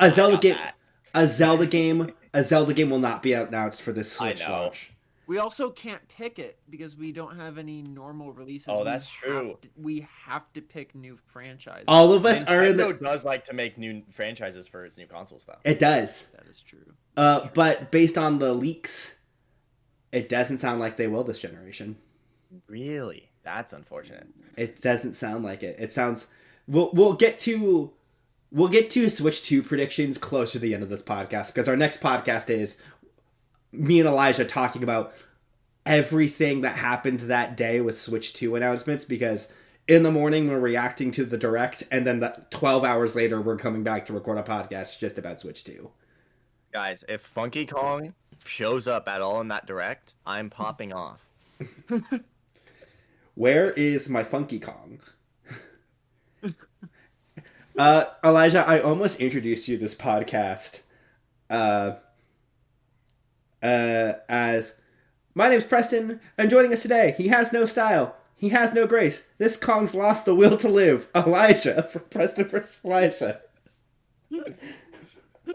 S1: A Zelda game will not be announced for this Switch launch.
S3: We also can't pick it because we don't have any normal releases.
S2: Oh, that's true.
S3: We have to pick new franchises.
S1: All of us are in
S2: Nintendo does like to make new franchises for its new console stuff.
S1: It does.
S3: That is true.
S1: But based on the leaks, it doesn't sound like they will this generation.
S2: Really? That's unfortunate.
S1: It doesn't sound like it. It sounds. We'll get to Switch 2 predictions closer to the end of this podcast because our next podcast is me and Elijah talking about everything that happened that day with Switch 2 announcements, because in the morning we're reacting to the Direct, and then 12 hours later we're coming back to record a podcast just about Switch 2.
S2: Guys, if Funky Kong shows up at all in that Direct, I'm popping off.
S1: Where is my Funky Kong? Elijah, I almost introduced you to this podcast as, my name's Preston, and joining us today, he has no style, he has no grace, this Kong's lost the will to live, Elijah, from Preston vs. Elijah.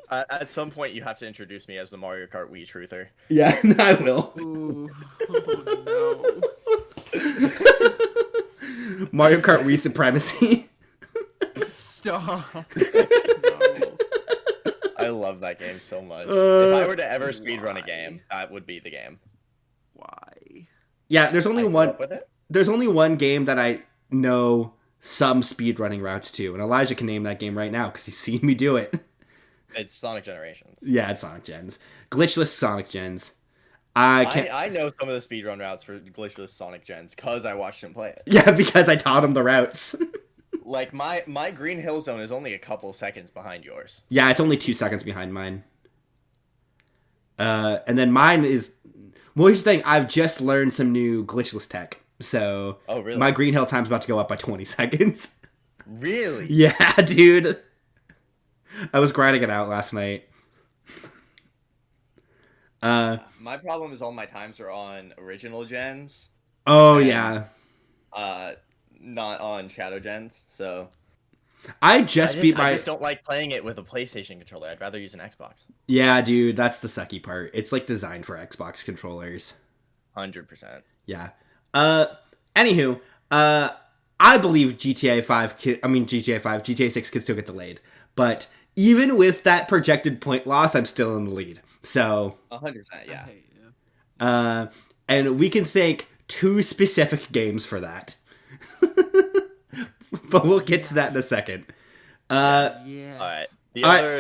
S2: At some point, you have to introduce me as the Mario Kart Wii truther.
S1: Yeah, I will.
S3: Ooh, oh,
S1: no. Mario Kart Wii supremacy.
S3: Stop. No.
S2: I love that game so much. If I were to ever speedrun a game, that would be the game.
S3: Why?
S1: Yeah, there's only one game that I know some speedrunning routes to, and Elijah can name that game right now because he's seen me do it.
S2: It's Sonic Generations.
S1: Yeah, it's Sonic Gens. Glitchless Sonic Gens.
S2: I know some of the speedrun routes for Glitchless Sonic Gens because I watched him play it.
S1: Yeah, because I taught him the routes.
S2: Like, my green hill zone is only a couple seconds behind yours.
S1: Yeah, it's only 2 seconds behind mine. And then mine is... Well, here's the thing. I've just learned some new glitchless tech. So
S2: really?
S1: My green hill time's about to go up by 20 seconds.
S2: Really?
S1: Yeah, dude. I was grinding it out last night.
S2: My problem is all my times are on original gens.
S1: Oh, yeah.
S2: Not on Shadow Gens, so...
S1: I just
S2: don't like playing it with a PlayStation controller. I'd rather use an Xbox.
S1: Yeah, dude, that's the sucky part. It's, like, designed for Xbox controllers.
S2: 100%.
S1: Yeah. Anywho, I believe GTA 6 could still get delayed. But even with that projected point loss, I'm still in the lead. So...
S2: 100%, yeah.
S3: I hate you.
S1: And we can thank 2 specific games for that. But we'll get to that in a second.
S3: Yeah.
S2: All right.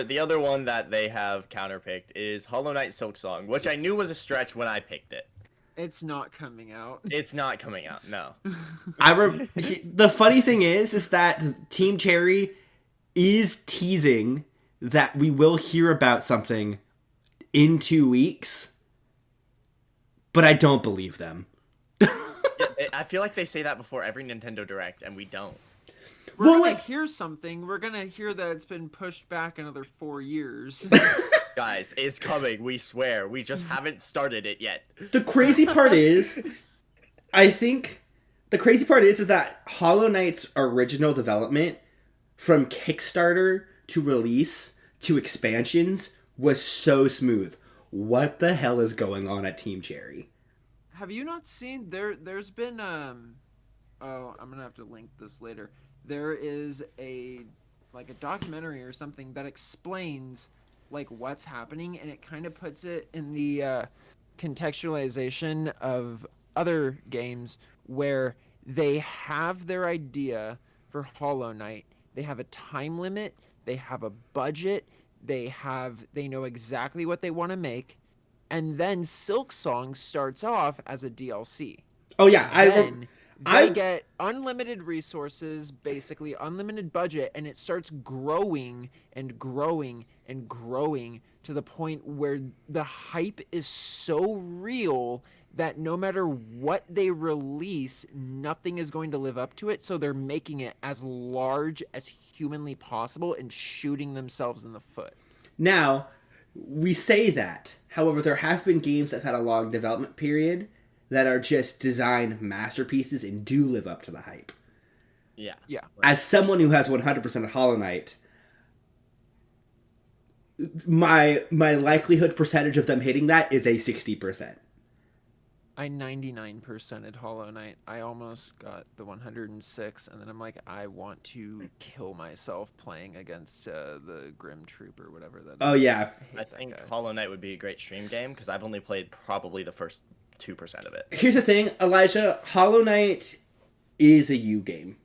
S2: The other one that they have counterpicked is Hollow Knight Silksong, which I knew was a stretch when I picked it.
S3: It's not coming out.
S2: It's not coming out, no.
S1: The funny thing is that Team Cherry is teasing that we will hear about something in 2 weeks, but I don't believe them.
S2: Yeah, I feel like they say that before every Nintendo Direct, and we don't.
S3: We're gonna hear something. We're gonna hear that it's been pushed back another 4 years.
S2: Guys, it's coming. We swear. We just haven't started it yet.
S1: The crazy part is, that Hollow Knight's original development, from Kickstarter to release to expansions, was so smooth. What the hell is going on at Team Cherry?
S3: Have you not seen there's been I'm gonna have to link this later. There is a documentary or something that explains like what's happening, and it kind of puts it in the contextualization of other games where they have their idea for Hollow Knight. They have a time limit, they have a budget, they know exactly what they want to make, and then Silksong starts off as a DLC.
S1: Oh yeah,
S3: They get unlimited resources, basically unlimited budget, and it starts growing and growing and growing to the point where the hype is so real that no matter what they release, nothing is going to live up to it. So they're making it as large as humanly possible and shooting themselves in the foot.
S1: Now, we say that. However, there have been games that have had a long development period that are just design masterpieces and do live up to the hype.
S2: Yeah.
S3: Yeah.
S1: As someone who has 100% of Hollow Knight, my likelihood percentage of them hitting that is a 60%.
S3: I 99%ed Hollow Knight. I almost got the 106, and then I'm like, I want to kill myself playing against the Grim Troop or whatever that is.
S1: Oh, yeah.
S2: I think Hollow Knight would be a great stream game, because I've only played probably the first 2% of it.
S1: Here's the thing, Elijah, Hollow Knight is a U game.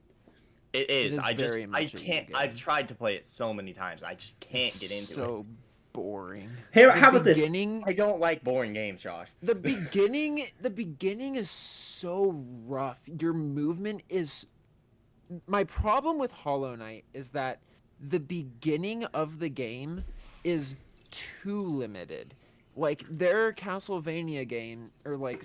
S2: It is. I
S3: can't.
S2: I've tried to play it so many times. I just can't get into it.
S3: So boring.
S1: Hey, how about this?
S2: I don't like boring games, Josh.
S3: The beginning is so rough. Your movement is. My problem with Hollow Knight is that the beginning of the game is too limited. Like, there are Castlevania game or like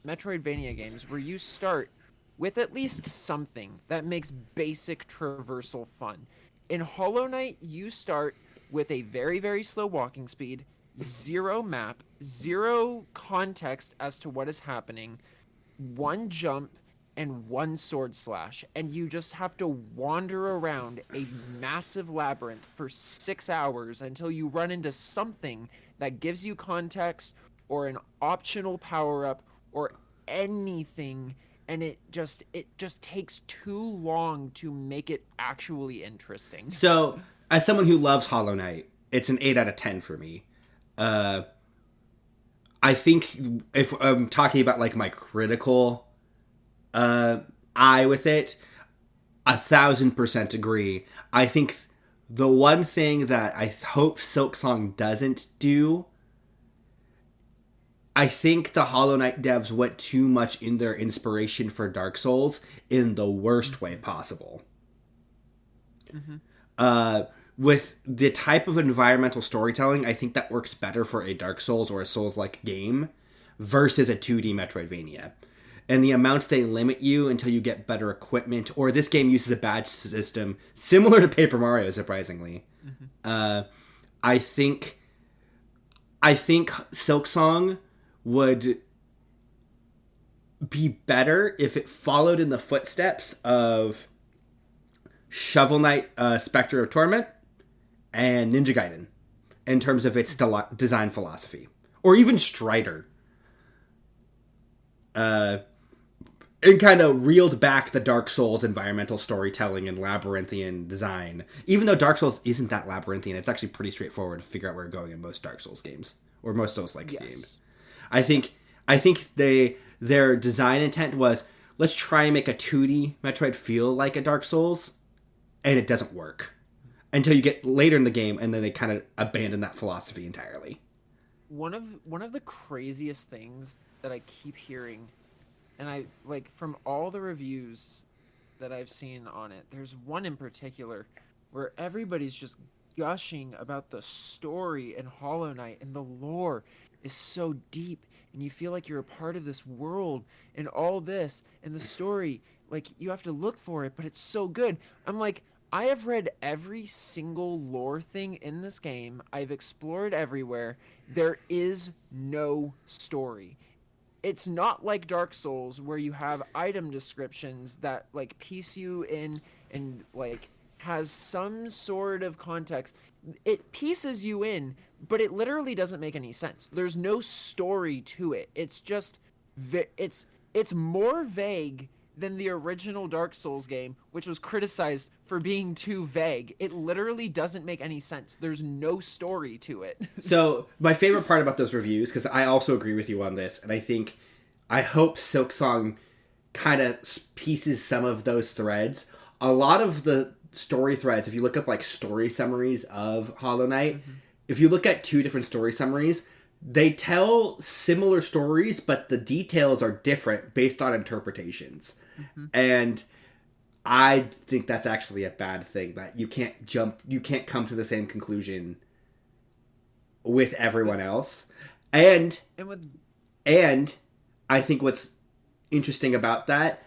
S3: Metroidvania games where you start with at least something that makes basic traversal fun. In Hollow Knight, you start with a very, very slow walking speed, 0 map, 0 context as to what is happening, 1 jump, and 1 sword slash. And you just have to wander around a massive labyrinth for 6 hours until you run into something that gives you context or an optional power-up or anything. And it just takes too long to make it actually interesting.
S1: So, as someone who loves Hollow Knight, it's an 8 out of 10 for me. I think if I'm talking about like my critical eye with it, 1000% agree. I think the one thing that I hope Silksong doesn't do, I think the Hollow Knight devs went too much in their inspiration for Dark Souls in the worst way possible.
S3: Mm-hmm.
S1: With the type of environmental storytelling, I think that works better for a Dark Souls or a Souls-like game versus a 2D Metroidvania. And the amount they limit you until you get better equipment, or this game uses a badge system similar to Paper Mario, surprisingly. Mm-hmm. I think Silksong would be better if it followed in the footsteps of Shovel Knight, Spectre of Torment, and Ninja Gaiden in terms of its design philosophy. Or even Strider. And kind of reeled back the Dark Souls environmental storytelling and labyrinthian design. Even though Dark Souls isn't that labyrinthian, it's actually pretty straightforward to figure out where you're going in most Dark Souls games. Or most Souls-like games. I think their design intent was, let's try and make a 2D Metroid feel like a Dark Souls, and it doesn't work. Until you get later in the game, and then they kind of abandon that philosophy entirely.
S3: One of the craziest things that I keep hearing, and I like from all the reviews that I've seen on it, there's one in particular where everybody's just gushing about the story in Hollow Knight, and the lore is so deep, and you feel like you're a part of this world and all this, and the story, like, you have to look for it, but it's so good. I'm like, I have read every single lore thing in this game. I've explored everywhere. There is no story. It's not like Dark Souls where you have item descriptions that like piece you in and like has some sort of context. It pieces you in, but it literally doesn't make any sense. There's no story to it. It's just it's more vague than the original Dark Souls game, which was criticized for being too vague. It literally doesn't make any sense. There's no story to it.
S1: So, my favorite part about those reviews, because I also agree with you on this, and I hope Silksong kind of pieces some of those threads. A lot of the story threads, if you look up like story summaries of Hollow Knight, if you look at 2 different story summaries, they tell similar stories, but the details are different based on interpretations. And I think that's actually a bad thing, that you can't come to the same conclusion with everyone else. And I think what's interesting about that,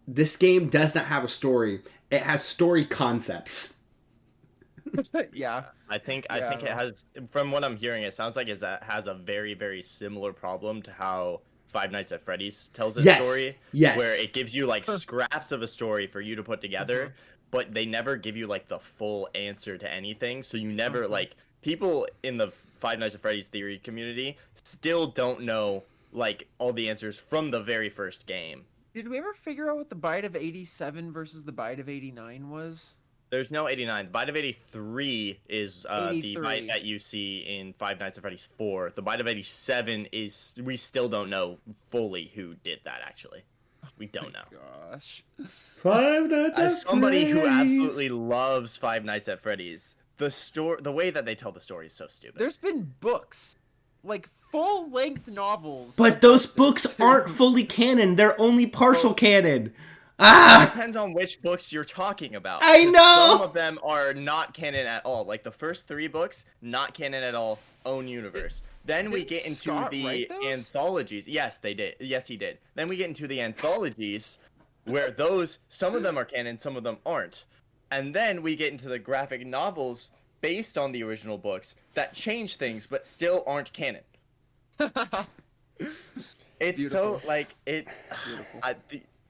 S1: this game does not have a story. It has story concepts.
S3: Yeah.
S2: I think it has, from what I'm hearing, it sounds like it has a very, very similar problem to how Five Nights at Freddy's tells its story.
S1: Yes.
S2: Where it gives you like scraps of a story for you to put together, but they never give you like the full answer to anything. So you never like, people in the Five Nights at Freddy's theory community still don't know like all the answers from the very first game.
S3: Did we ever figure out what the bite of 87 versus the bite of 89 was?
S2: There's no 89. The bite of 83 is the bite that you see in Five Nights at Freddy's 4. The bite of 87 is, we still don't know fully who did that, actually. We don't know.
S3: Gosh.
S1: Five Nights at Freddy's.
S2: As somebody who absolutely loves Five Nights at Freddy's, the way that they tell the story is so stupid.
S3: There's been books, like full-length novels.
S1: But those books aren't fully canon. They're only partial canon. It
S2: depends on which books you're talking about.
S1: I know!
S2: Some of them are not canon at all. Like the first 3 books, not canon at all, own universe. Then we get into the anthologies. Yes, they did. Yes, he did. Then we get into the anthologies, where some of them are canon, some of them aren't. And then we get into the graphic novels based on the original books that change things, but still aren't canon. It's beautiful. So, like,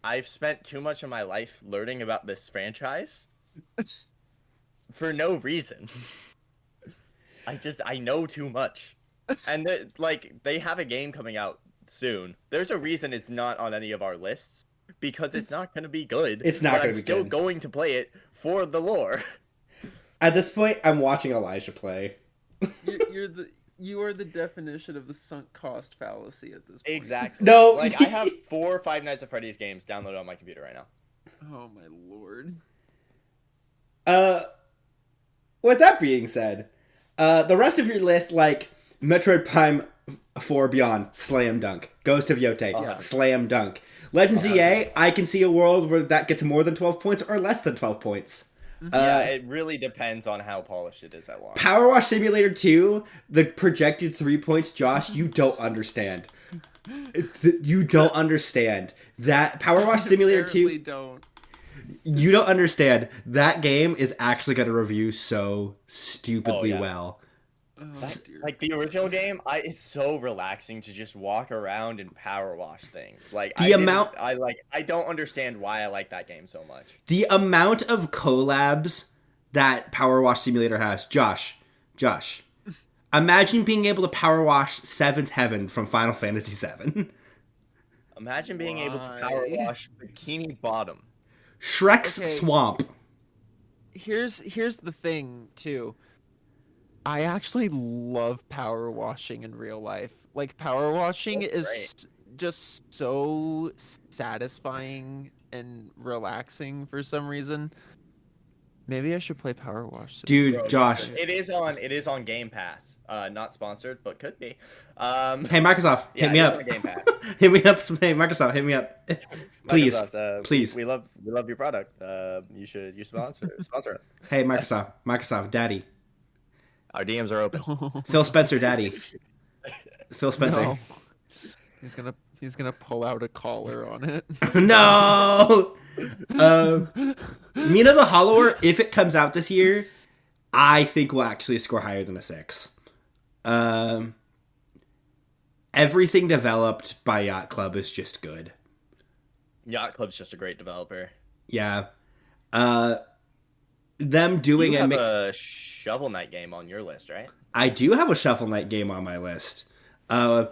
S2: I've spent too much of my life learning about this franchise for no reason. I know too much. And they have a game coming out soon. There's a reason it's not on any of our lists, because it's not going to be good.
S1: It's not going to be good.
S2: I'm still going to play it for the lore.
S1: At this point, I'm watching Elijah play.
S3: You are the definition of the sunk cost fallacy at this point.
S2: Exactly.
S1: No.
S2: Like, I have 4 Five Nights at Freddy's games downloaded on my computer right now.
S3: Oh, my lord.
S1: With that being said, the rest of your list, like Metroid Prime 4 Beyond, slam dunk. Ghost of Yote, slam dunk. Legends EA, I can see a world where that gets more than 12 points or less than 12 points.
S2: Yeah, it really depends on how polished it is at launch.
S1: Power Wash Simulator 2, the projected 3 points, Josh, you don't understand. You don't understand. That Power Wash Simulator 2...
S3: don't.
S1: You don't understand. That game is actually going to review so stupidly well.
S2: Like the original game, it's so relaxing to just walk around and power wash things. Like I don't understand why I like that game so much.
S1: The amount of collabs that Power Wash Simulator has, Josh. Imagine being able to power wash Seventh Heaven from Final Fantasy VII.
S2: Imagine being able to power wash Bikini Bottom.
S1: Shrek's Swamp.
S3: Here's the thing too. I actually love power washing in real life. Like, power washing is just so satisfying and relaxing for some reason. Maybe I should play Power Wash.
S1: Dude, Josh.
S2: It is on Game Pass. Not sponsored, but could be.
S1: Hey, Microsoft, hit me up. Game Pass. Hit me up. Hey, Microsoft, hit me up. Please. Please.
S2: We love your product. You sponsor us.
S1: Hey, Microsoft, Daddy.
S2: Our DMs are open.
S1: Phil Spencer, Daddy. Phil Spencer.
S3: No. He's gonna pull out a collar on it.
S1: No. Mina the Hollower, if it comes out this year, I think will actually score higher than a 6. Everything developed by Yacht Club is just good.
S2: Yacht Club's just a great developer.
S1: Yeah. Them doing
S2: you have a Shovel Knight game on your list, right?
S1: I do have a Shovel Knight game on my list. And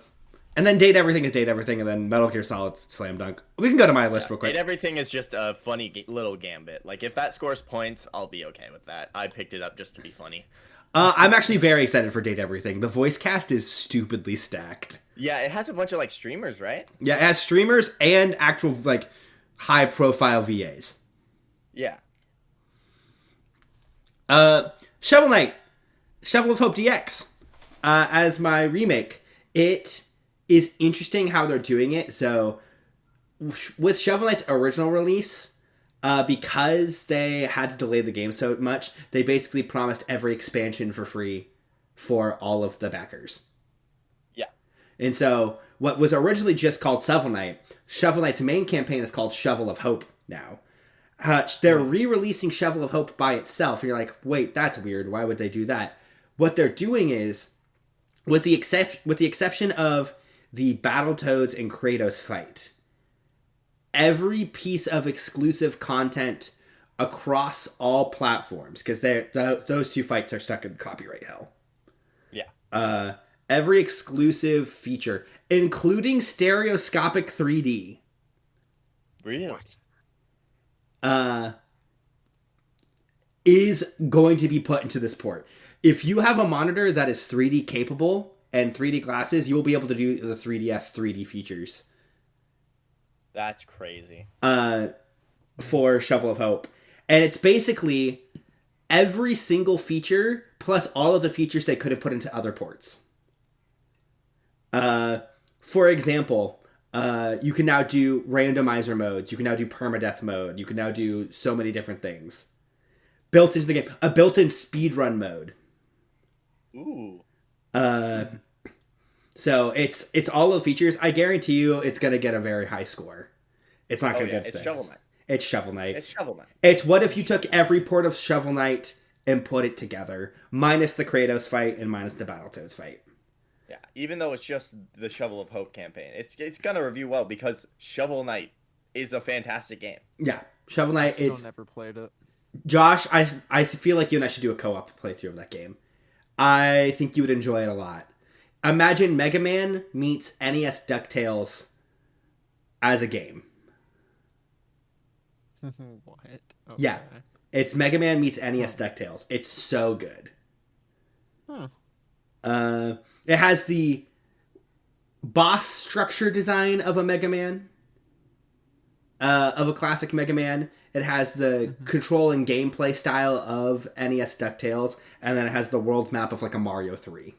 S1: then Date Everything is Date Everything, and then Metal Gear Solid Slam Dunk. We can go to my list real quick.
S2: Date Everything is just a funny little gambit. Like, if that scores points, I'll be okay with that. I picked it up just to be funny.
S1: I'm actually very excited for Date Everything. The voice cast is stupidly stacked.
S2: Yeah, it has a bunch of, like, streamers, right?
S1: Yeah, it has streamers and actual, like, high-profile VAs.
S2: Yeah.
S1: Shovel Knight, Shovel of Hope DX, as my remake. It is interesting how they're doing it. So, with Shovel Knight's original release, because they had to delay the game so much, they basically promised every expansion for free for all of the backers.
S2: Yeah.
S1: And so, what was originally just called Shovel Knight. Shovel Knight's main campaign is called Shovel of Hope now. They're re-releasing Shovel of Hope by itself. And you're like, wait, that's weird. Why would they do that? What they're doing is, with the exception of the Battletoads and Kratos fight, every piece of exclusive content across all platforms, because those two fights are stuck in copyright hell.
S2: Yeah.
S1: Every exclusive feature, including stereoscopic 3D.
S2: Really?
S3: What?
S1: Is going to be put into this port. If you have a monitor that is 3D capable and 3D glasses, you will be able to do the 3DS 3D features.
S2: That's crazy.
S1: For Shovel of Hope. And it's basically every single feature plus all of the features they could have put into other ports. For example, you can now do randomizer modes. You can now do permadeath mode. You can now do so many different things. Built into the game. A built-in speedrun mode.
S2: Ooh.
S1: So it's all the features. I guarantee you it's going to get a very high score. It's not going to get 6.
S2: It's Shovel Knight.
S1: It's Shovel Knight.
S2: It's Shovel Knight.
S1: It's what if you took every port of Shovel Knight and put it together, minus the Kratos fight and minus the Battletoads fight.
S2: Yeah, even though it's just the Shovel of Hope campaign, it's gonna review well because Shovel Knight is a fantastic game.
S1: Yeah, Shovel Knight.
S3: I've still never played it.
S1: Josh, I feel like you and I should do a co-op playthrough of that game. I think you would enjoy it a lot. Imagine Mega Man meets NES DuckTales as a game.
S3: What? Okay.
S1: Yeah, it's Mega Man meets NES DuckTales. It's so good.
S3: Huh.
S1: It has the boss structure design of a Mega Man, of a classic Mega Man. It has the control and gameplay style of NES DuckTales, and then it has the world map of like a Mario 3.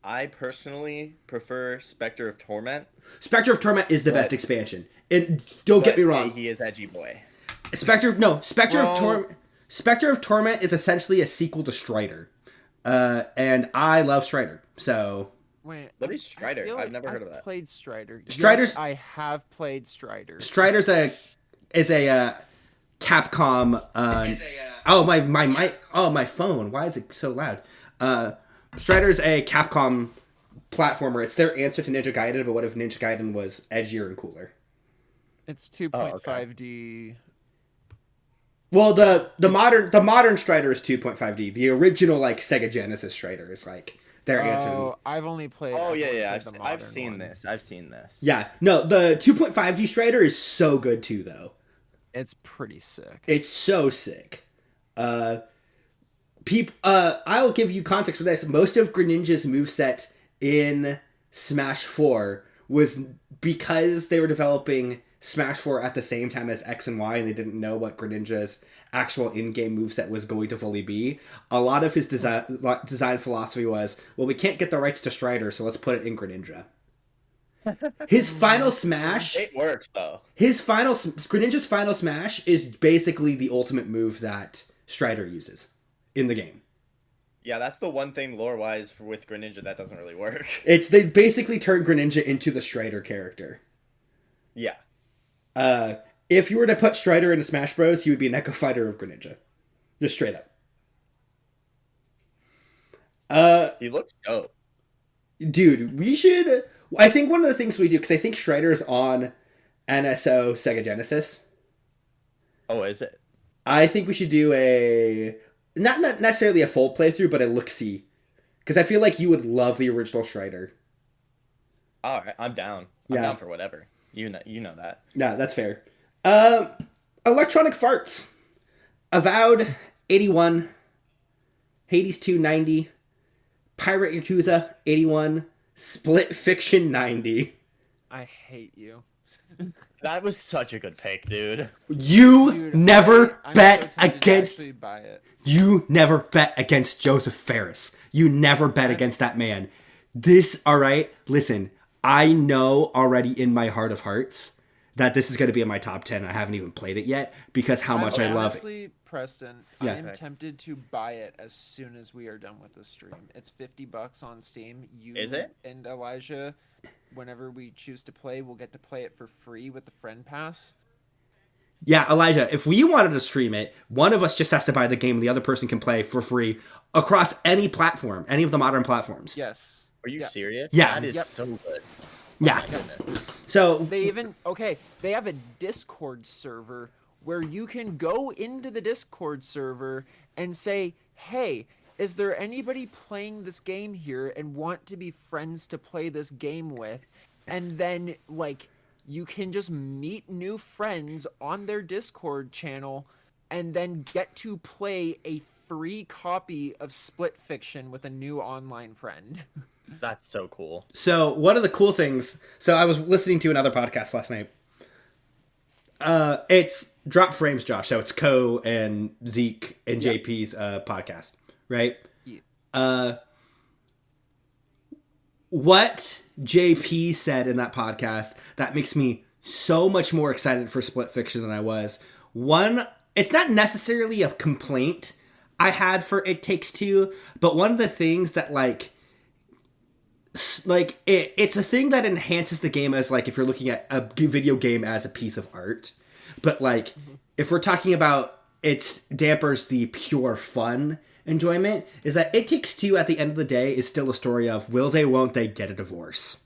S2: I personally prefer Spectre of Torment.
S1: Spectre of Torment is the best expansion. Don't get me wrong.
S2: He is edgy boy.
S1: Spectre of Torment is essentially a sequel to Strider. And I love Strider. So
S3: Wait,
S2: what is Strider?
S3: Like
S2: I've never heard of that.
S3: Played Strider.
S1: Strider's-
S3: Yes, I have played Strider.
S1: Strider's is a Capcom. My phone. Why is it so loud? Strider's a Capcom platformer. It's their answer to Ninja Gaiden, but what if Ninja Gaiden was edgier and cooler?
S3: It's 2.5D.
S1: Well, the modern Strider is 2.5D. The original like Sega Genesis Strider is like their answer.
S3: Oh, I've only played.
S2: Oh
S3: I've only
S2: yeah.
S3: played the
S2: I've
S3: modern
S2: seen
S3: one.
S2: this. I've seen this.
S1: Yeah, no, the 2.5D Strider is so good too, though.
S3: It's pretty sick.
S1: It's so sick. I'll give you context for this. Most of Greninja's moveset in Smash 4 was because they were developing Smash 4 at the same time as X and Y, and they didn't know what Greninja's actual in-game moveset was going to fully be. A lot of his design philosophy was, well, we can't get the rights to Strider, so let's put it in Greninja. His final smash...
S2: It works, though.
S1: Greninja's final smash is basically the ultimate move that Strider uses in the game.
S2: Yeah, that's the one thing lore-wise with Greninja that doesn't really work.
S1: They basically turned Greninja into the Strider character.
S2: Yeah.
S1: If you were to put Strider into Smash Bros, he would be an Echo Fighter of Greninja. Just straight up.
S2: He looks dope.
S1: Dude, we should... I think one of the things we do, because I think Strider's on NSO Sega Genesis.
S2: Oh, is it?
S1: I think we should do a... Not necessarily a full playthrough, but a look-see. Because I feel like you would love the original Strider.
S2: Alright, I'm down. I'm down for whatever. You know that.
S1: Yeah, that's fair. Electronic Farts. Avowed, 81. Hades 2, 90. Pirate Yakuza, 81. Split Fiction, 90.
S3: I hate you.
S2: That was such a good pick, dude.
S1: You never
S3: I'm
S1: bet
S3: so tempted to
S1: against...
S3: actually buy it.
S1: You never bet against Joseph Ferris. You never bet against that man. This, alright, listen, I know already in my heart of hearts that this is going to be in my top 10. I haven't even played it yet because how much I love it.
S3: Honestly, Preston,
S1: Yeah.
S3: I am tempted to buy it as soon as we are done with the stream. It's $50 on Steam.
S2: Is it?
S3: And Elijah whenever we choose to play, we'll get to play it for free with the friend pass.
S1: Yeah, Elijah, if we wanted to stream it, one of us just has to buy the game and the other person can play for free across any platform, any of the modern platforms.
S3: Yes.
S2: Are you serious?
S1: Yeah.
S2: That is so good.
S1: Yeah.
S2: Oh,
S1: so
S3: they have a Discord server where you can go into the Discord server and say, hey, is there anybody playing this game here and want to be friends to play this game with? And then, like, you can just meet new friends on their Discord channel and then get to play a free copy of Split Fiction with a new online friend.
S2: That's so cool.
S1: So one of the cool things, so I was listening to another podcast last night. It's Drop Frames, Josh. So it's Ko and Zeke and JP's podcast, right? Yeah. What JP said in that podcast that makes me so much more excited for Split Fiction than I was. One, it's not necessarily a complaint I had for It Takes Two, but one of the things that it's a thing that enhances the game as, like, if you're looking at a video game as a piece of art, but like if we're talking about it dampers the pure fun enjoyment, is that It Takes Two at the end of the day is still a story of will they, won't they get a divorce.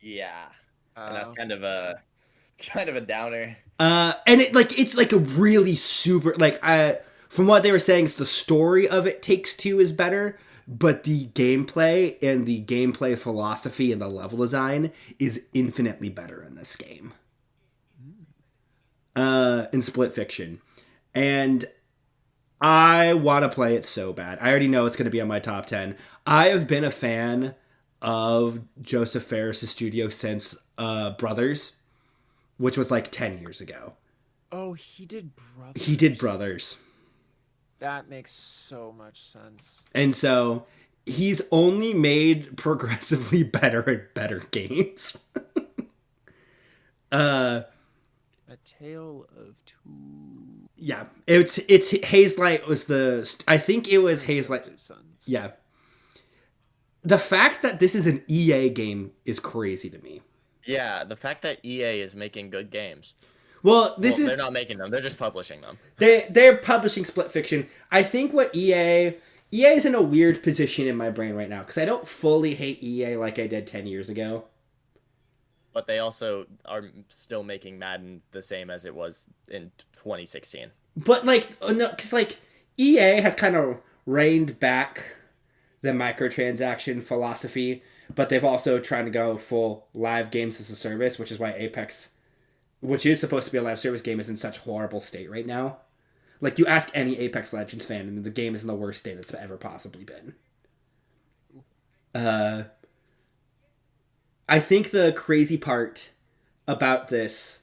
S2: Yeah. And that's kind of a downer.
S1: And it's like a really super, from what they were saying, the story of It Takes Two is better, but the gameplay and the gameplay philosophy and the level design is infinitely better in this game. In Split Fiction. And I want to play it so bad. I already know it's going to be on my top 10. I have been a fan of Joseph Fares' studio since Brothers, which was like 10 years ago.
S3: Oh, he did Brothers.
S1: He did Brothers.
S3: That makes so much sense.
S1: And so he's only made progressively better and better games.
S3: A Tale of Two.
S1: Yeah, it's Hazelight was I think it was Hazelight. Yeah. The fact that this is an EA game is crazy to me.
S2: Yeah, the fact that EA is making good games.
S1: Well, they're
S2: not making them; they're just publishing them.
S1: They're publishing Split Fiction. I think what EA is in a weird position in my brain right now because I don't fully hate EA like I did 10 years ago.
S2: But they also are still making Madden the same as it was in 2016.
S1: But no, because EA has kind of reined back the microtransaction philosophy, but they've also trying to go full live games as a service, which is why Apex, which is supposed to be a live service game, is in such horrible state right now. Like, you ask any Apex Legends fan, and the game is in the worst state it's ever possibly been. I think the crazy part about this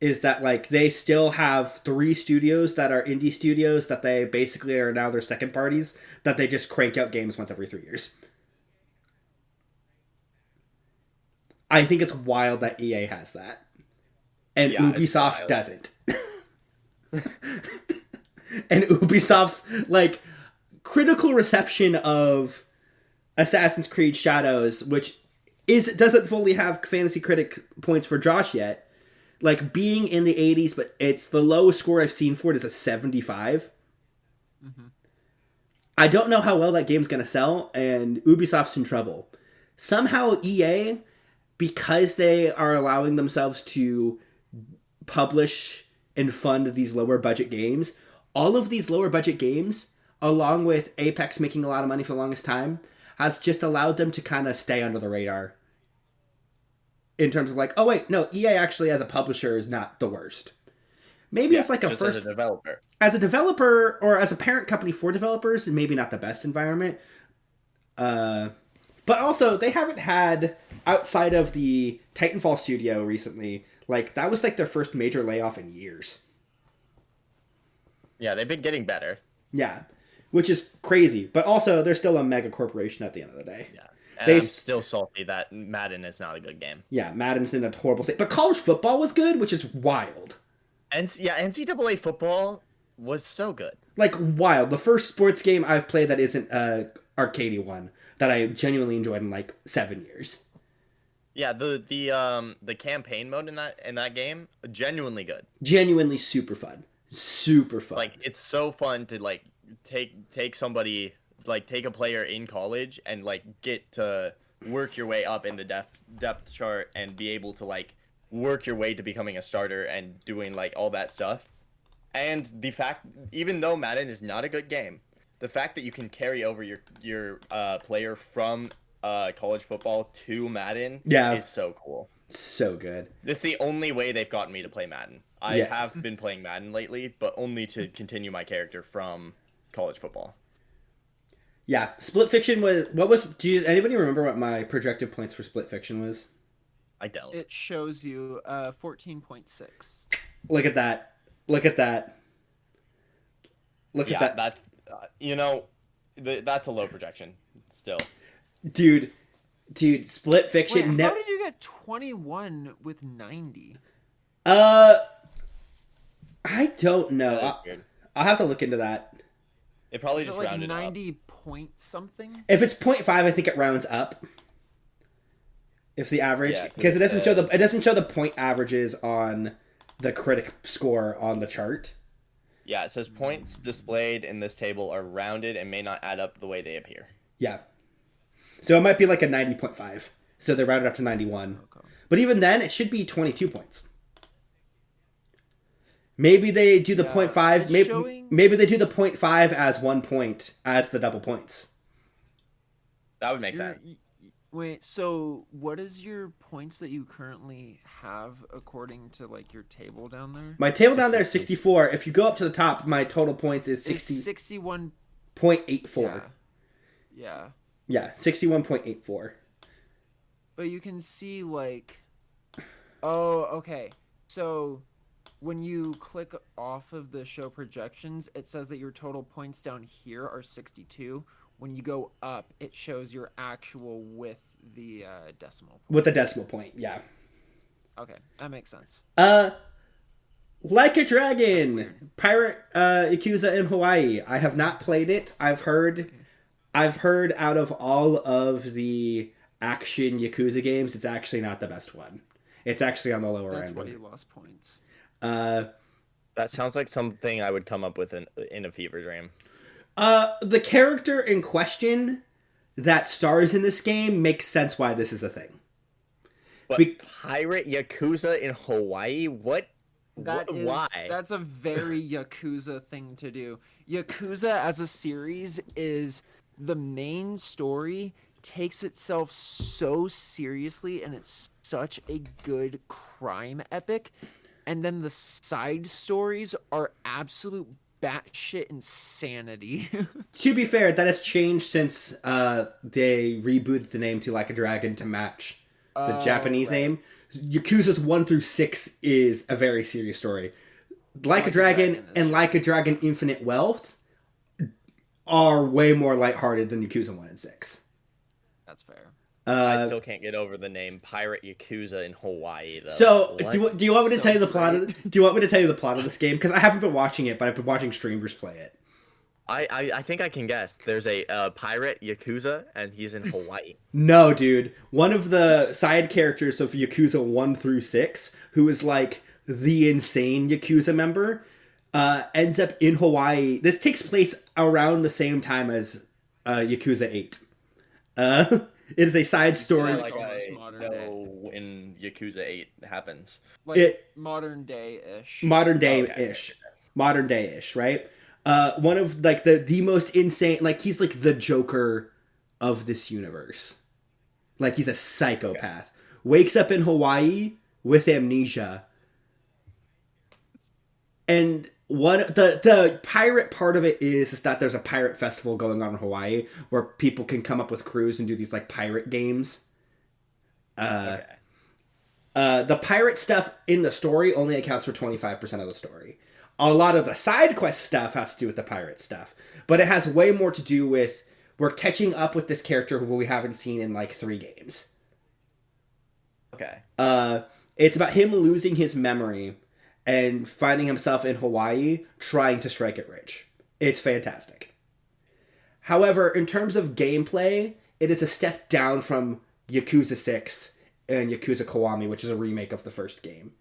S1: is that, they still have 3 studios that are indie studios that they basically are now their second parties, that they just crank out games once every 3 years. I think it's wild that EA has that. And Ubisoft doesn't. And Ubisoft's, critical reception of Assassin's Creed Shadows, which doesn't fully have Fantasy Critic points for Josh yet, being in the 80s, but it's the lowest score I've seen for it is a 75. Mm-hmm. I don't know how well that game's going to sell, and Ubisoft's in trouble. Somehow EA, because they are allowing themselves to publish and fund these lower budget games, all of these lower budget games, along with Apex making a lot of money for the longest time, has just allowed them to kind of stay under the radar. In terms of oh wait, no, EA actually as a publisher is not the worst. Maybe it's a first...
S2: as a developer.
S1: As a developer, or as a parent company for developers, maybe not the best environment. But also, they haven't had, outside of the Titanfall studio recently, that was their first major layoff in years.
S2: Yeah, they've been getting better.
S1: Yeah, which is crazy. But also, they're still a mega corporation at the end of the day.
S2: Yeah. And I'm still salty that Madden is not a good game.
S1: Yeah, Madden's in a horrible state. But college football was good, which is wild.
S2: NCAA football was so good.
S1: Wild. The first sports game I've played that isn't arcadey one that I genuinely enjoyed in 7 years.
S2: Yeah, the campaign mode in that game, genuinely good.
S1: Genuinely super fun. Super fun.
S2: Like, it's so fun to like take somebody, like take a player in college and like get to work your way up in the depth chart and be able to like work your way to becoming a starter and doing like all that stuff. And the fact, even though Madden is not a good game, the fact that you can carry over your player from college football to Madden is so cool.
S1: So good.
S2: This is the only way they've gotten me to play Madden. I have been playing Madden lately, but only to continue my character from college football.
S1: Yeah, Split Fiction was. Do anybody remember what my projected points for Split Fiction was?
S2: I don't.
S3: It shows you 14.6.
S1: Look at that. Look at that. Look at that.
S2: That's that's a low projection still.
S1: Dude, Split Fiction.
S3: Wait, how did you get 21 with 90?
S1: I don't know. I'll have to look into that.
S2: It probably
S3: Is
S2: just
S3: it like
S2: rounded
S3: 90
S2: up.
S3: point something?
S1: If it's 0.5, I think it rounds up. If the average, because it doesn't show the point averages on the critic score on the chart.
S2: Yeah, it says points displayed in this table are rounded and may not add up the way they appear.
S1: Yeah. So it might be like a 90.5. So they rounded up to 91.
S3: Okay.
S1: But even then, it should be 22 points. Maybe they do the 0.5. Maybe they do the 0.5 as 1 point as the double points.
S2: That would make sense.
S3: Wait, so what is your points that you currently have according to like your table down there?
S1: My table down there is 64. If you go up to the top, my total points is
S3: 61.84.
S1: 0.84.
S3: Yeah.
S1: Yeah, 61.84.
S3: But you can see like, oh, okay. So when you click off of the show projections, it says that your total points down here are 62. When you go up, it shows your actual with the decimal point.
S1: With the decimal point, yeah.
S3: Okay, that makes sense.
S1: Like a Dragon, Pirate Yakuza in Hawaii. I have not played it. I've heard out of all of the action Yakuza games, it's actually not the best one. It's actually on the lower end.
S3: That's why you lost points.
S2: That sounds like something I would come up with in a fever dream.
S1: The character in question that stars in this game makes sense why this is a thing.
S2: But Pirate Yakuza in Hawaii? Why?
S3: That's a very Yakuza thing to do. Yakuza as a series is the main story takes itself so seriously and it's such a good crime epic. And then the side stories are absolute batshit insanity.
S1: To be fair, that has changed since they rebooted the name to Like a Dragon to match the Japanese name. Yakuza's 1 through 6 is a very serious story. Like a Dragon and Like a Dragon Infinite Wealth are way more lighthearted than Yakuza 1 and 6.
S3: That's fair.
S2: I still can't get over the name Pirate Yakuza in Hawaii, though.
S1: So, do you want me to tell you the plot? Do you want me to tell you the plot of this game? Because I haven't been watching it, but I've been watching streamers play it.
S2: I think I can guess. There's a pirate Yakuza, and he's in Hawaii.
S1: No, dude. One of the side characters of Yakuza 1 through 6, who is like the insane Yakuza member, ends up in Hawaii. This takes place around the same time as Yakuza 8. It is a side story.
S2: Like I know when Yakuza 8 happens.
S3: Like modern day-ish.
S1: Modern day-ish, right? One of like the most insane, like he's like the Joker of this universe. Like he's a psychopath. Okay. Wakes up in Hawaii with amnesia. And the pirate part of it is that there's a pirate festival going on in Hawaii where people can come up with crews and do these like pirate games. The pirate stuff in the story only accounts for 25% of the story. A lot of the side quest stuff has to do with the pirate stuff, but it has way more to do with we're catching up with this character who we haven't seen in like 3 games.
S2: Okay.
S1: It's about him losing his memory and finding himself in Hawaii trying to strike it rich. It's fantastic. However, in terms of gameplay, it is a step down from Yakuza 6 and Yakuza Kiwami, which is a remake of the first game,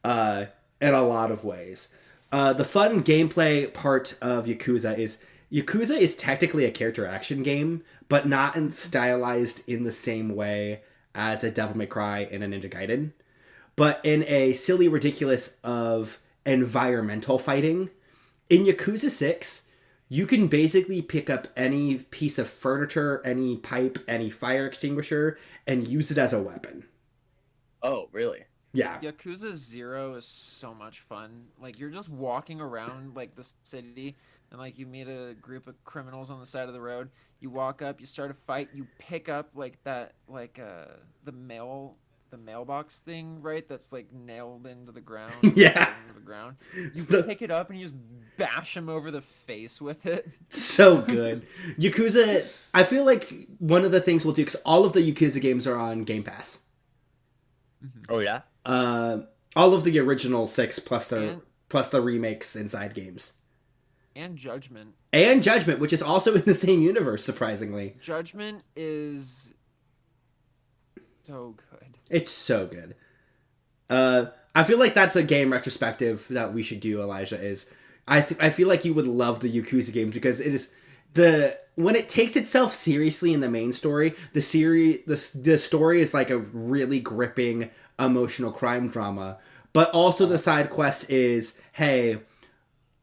S1: in a lot of ways. The fun gameplay part of Yakuza is technically a character action game, but not stylized in the same way as a Devil May Cry and a Ninja Gaiden, but in a silly ridiculous of environmental fighting. In Yakuza 6, you can basically pick up any piece of furniture, any pipe, any fire extinguisher, and use it as a weapon.
S2: Oh, really?
S1: Yeah.
S3: Yakuza 0 is so much fun. Like, you're just walking around, like, the city, and, like, you meet a group of criminals on the side of the road. You walk up, you start a fight, you pick up, like, that, like, the mailbox thing, right? That's, like, nailed into the ground.
S1: Yeah.
S3: Into the ground. You pick it up and you just bash him over the face with it.
S1: So good. Yakuza, I feel like one of the things we'll do, because all of the Yakuza games are on Game Pass.
S2: Oh, yeah?
S1: All of the original 6 plus the remakes and side games.
S3: And Judgment.
S1: And Judgment, which is also in the same universe, surprisingly.
S3: Judgment is so good.
S1: It's so good. I feel like that's a game retrospective that we should do, Elijah, I feel like you would love the Yakuza games because it is when it takes itself seriously in the main story, the story is like a really gripping emotional crime drama, but also the side quest is, hey,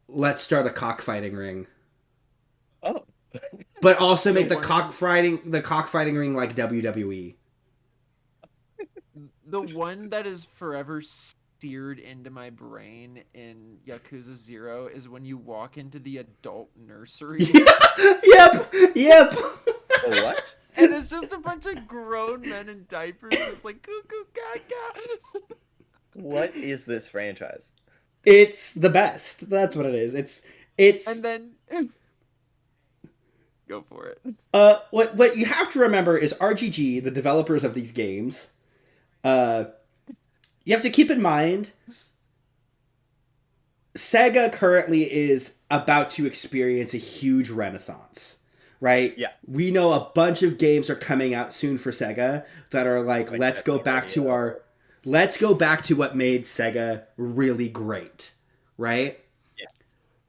S1: let's start a cockfighting ring.
S2: Oh.
S1: But also make the cockfighting ring like WWE.
S3: The one that is forever seared into my brain in Yakuza 0 is when you walk into the adult nursery.
S1: Yep.
S2: Oh, what?
S3: And it's just a bunch of grown men in diapers just like cuckoo gaga.
S2: What is this franchise?
S1: It's the best. That's what it is. It's
S3: And then go for it.
S1: What you have to remember is RGG, the developers of these games, you have to keep in mind Sega currently is about to experience a huge renaissance, right?
S2: Yeah.
S1: We know a bunch of games are coming out soon for Sega that are like let's go back to what made Sega really great, right?
S2: Yeah.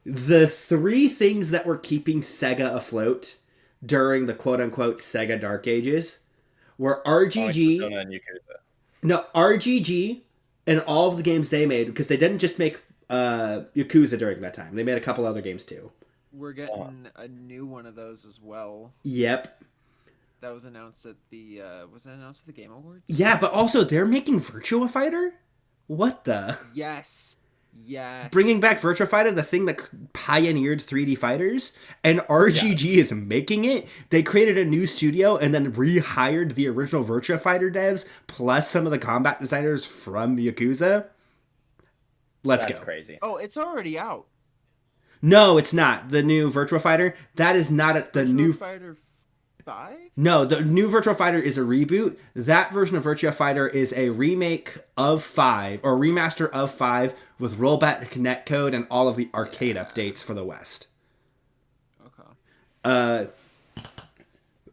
S1: The 3 things that were keeping Sega afloat during the quote-unquote Sega Dark Ages were RGG, RGG and all of the games they made, because they didn't just make Yakuza during that time. They made a couple other games too.
S3: We're getting a new one of those as well.
S1: Yep.
S3: That was announced at the Game Awards?
S1: Yeah, but also they're making Virtua Fighter? What the?
S3: Yes.
S1: Bringing back Virtua Fighter, the thing that pioneered 3D fighters, and RGG is making it. They created a new studio and then rehired the original Virtua Fighter devs plus some of the combat designers from Yakuza. That's go.
S2: Crazy.
S3: Oh, it's already out.
S1: No, it's not. The new Virtua Fighter, that is not the new
S3: Fighter 5?
S1: No, the new Virtua Fighter is a reboot. That version of Virtua Fighter is a remake of 5, or remaster of 5, with rollback netcode and all of the arcade updates for the West.
S3: Okay.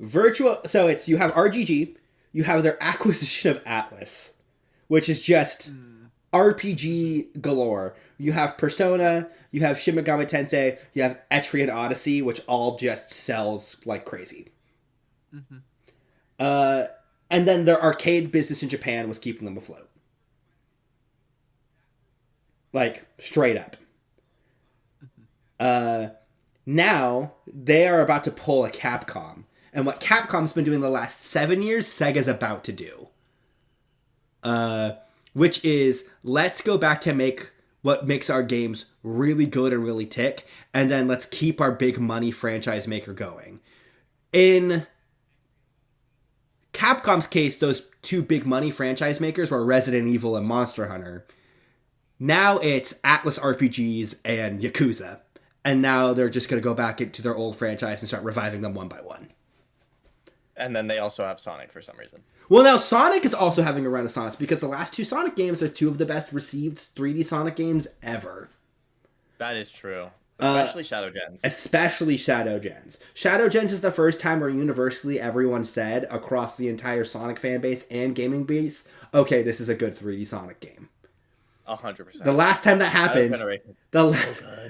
S1: So you have RGG, you have their acquisition of Atlas, which is just RPG galore. You have Persona, you have Shin Megami Tensei, you have Etrian Odyssey, which all just sells like crazy.
S3: Mm-hmm.
S1: And then their arcade business in Japan was keeping them afloat. Like, straight up.
S3: Mm-hmm.
S1: Now, they are about to pull a Capcom. And what Capcom's been doing the last 7 years, Sega's about to do. Which is, let's go back to make what makes our games really good and really tick, and then let's keep our big money franchise maker going. In Capcom's case, those 2 big money franchise makers were Resident Evil and Monster Hunter. Now it's Atlas RPGs and Yakuza. And now they're just going to go back into their old franchise and start reviving them one by one.
S2: And then they also have Sonic for some reason.
S1: Well, now Sonic is also having a renaissance because the last 2 Sonic games are 2 of the best received 3D Sonic games ever.
S2: That is true. Especially Shadow Gens.
S1: Especially Shadow Gens. Shadow Gens is the first time where universally everyone said across the entire Sonic fan base and gaming base, okay, this is a good 3D Sonic game.
S2: 100%.
S1: The last time that happened, the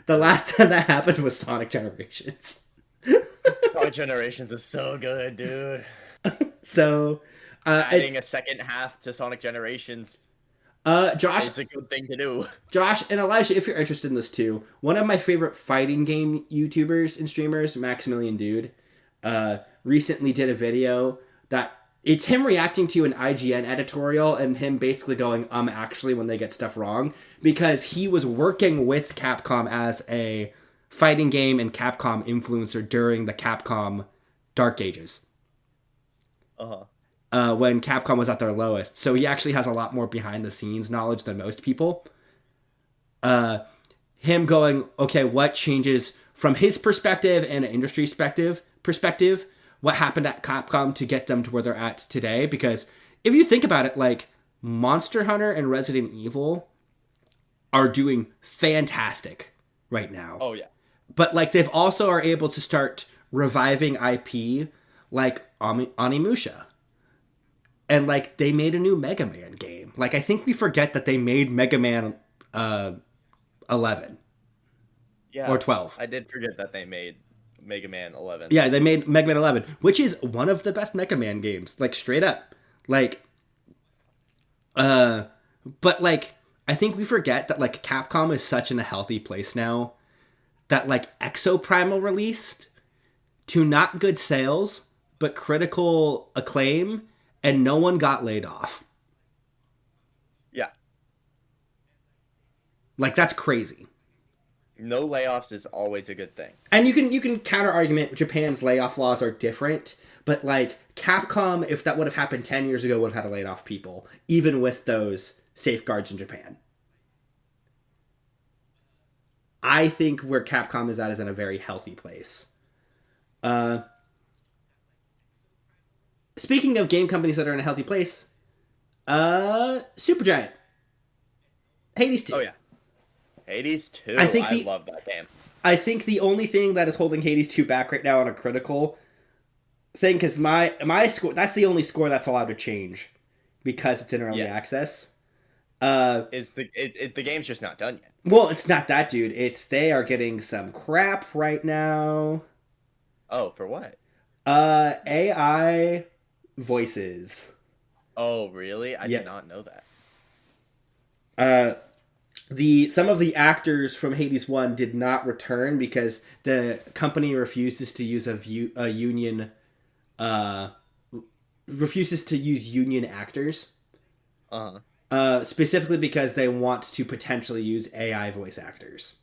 S1: last time that happened was Sonic Generations.
S2: Sonic Generations is so good, dude.
S1: So,
S2: adding a second half to Sonic Generations.
S1: Josh,
S2: it's a good thing to do.
S1: Josh and Elijah, if you're interested in this too, one of my favorite fighting game YouTubers and streamers, Maximilian Dude, recently did a video that it's him reacting to an IGN editorial and him basically going, actually, when they get stuff wrong, because he was working with Capcom as a fighting game and Capcom influencer during the Capcom Dark Ages. When Capcom was at their lowest. So he actually has a lot more behind the scenes knowledge than most people. Him going, okay, what changes from his perspective and an industry perspective, what happened at Capcom to get them to where they're at today? Because if you think about it, like Monster Hunter and Resident Evil are doing fantastic right now.
S2: Oh yeah.
S1: But like they've also are able to start reviving IP like Onimusha. And, like, they made a new Mega Man game. Like, I think we forget that they made Mega Man 11.
S2: Yeah.
S1: Or 12.
S2: I did forget that they made Mega Man 11.
S1: Yeah, they made Mega Man 11, which is one of the best Mega Man games. Like, straight up. Like, but, like, I think we forget that, like, Capcom is such in a healthy place now that, like, Exoprimal released to not good sales, but critical acclaim, and no one got laid off.
S2: Yeah.
S1: Like, that's crazy.
S2: No layoffs is always a good thing.
S1: And you can counter argument Japan's layoff laws are different, but like Capcom, if that would have happened 10 years ago, would have had to lay off people, even with those safeguards in Japan. I think where Capcom is at is in a very healthy place. Speaking of game companies that are in a healthy place, Supergiant. Hades 2.
S2: Oh, yeah. Hades 2. I love that game.
S1: I think the only thing that is holding Hades 2 back right now on a critical thing, because my score, that's the only score that's allowed to change because it's in early access.
S2: The game's just not done yet.
S1: Well, it's not that, dude. They are getting some crap right now.
S2: Oh, for what?
S1: AI voices.
S2: Oh, really? I did not know
S1: that. Some of the actors from Hades 1 did not return because the company refuses to use refuses to use union actors. Specifically because they want to potentially use AI voice actors.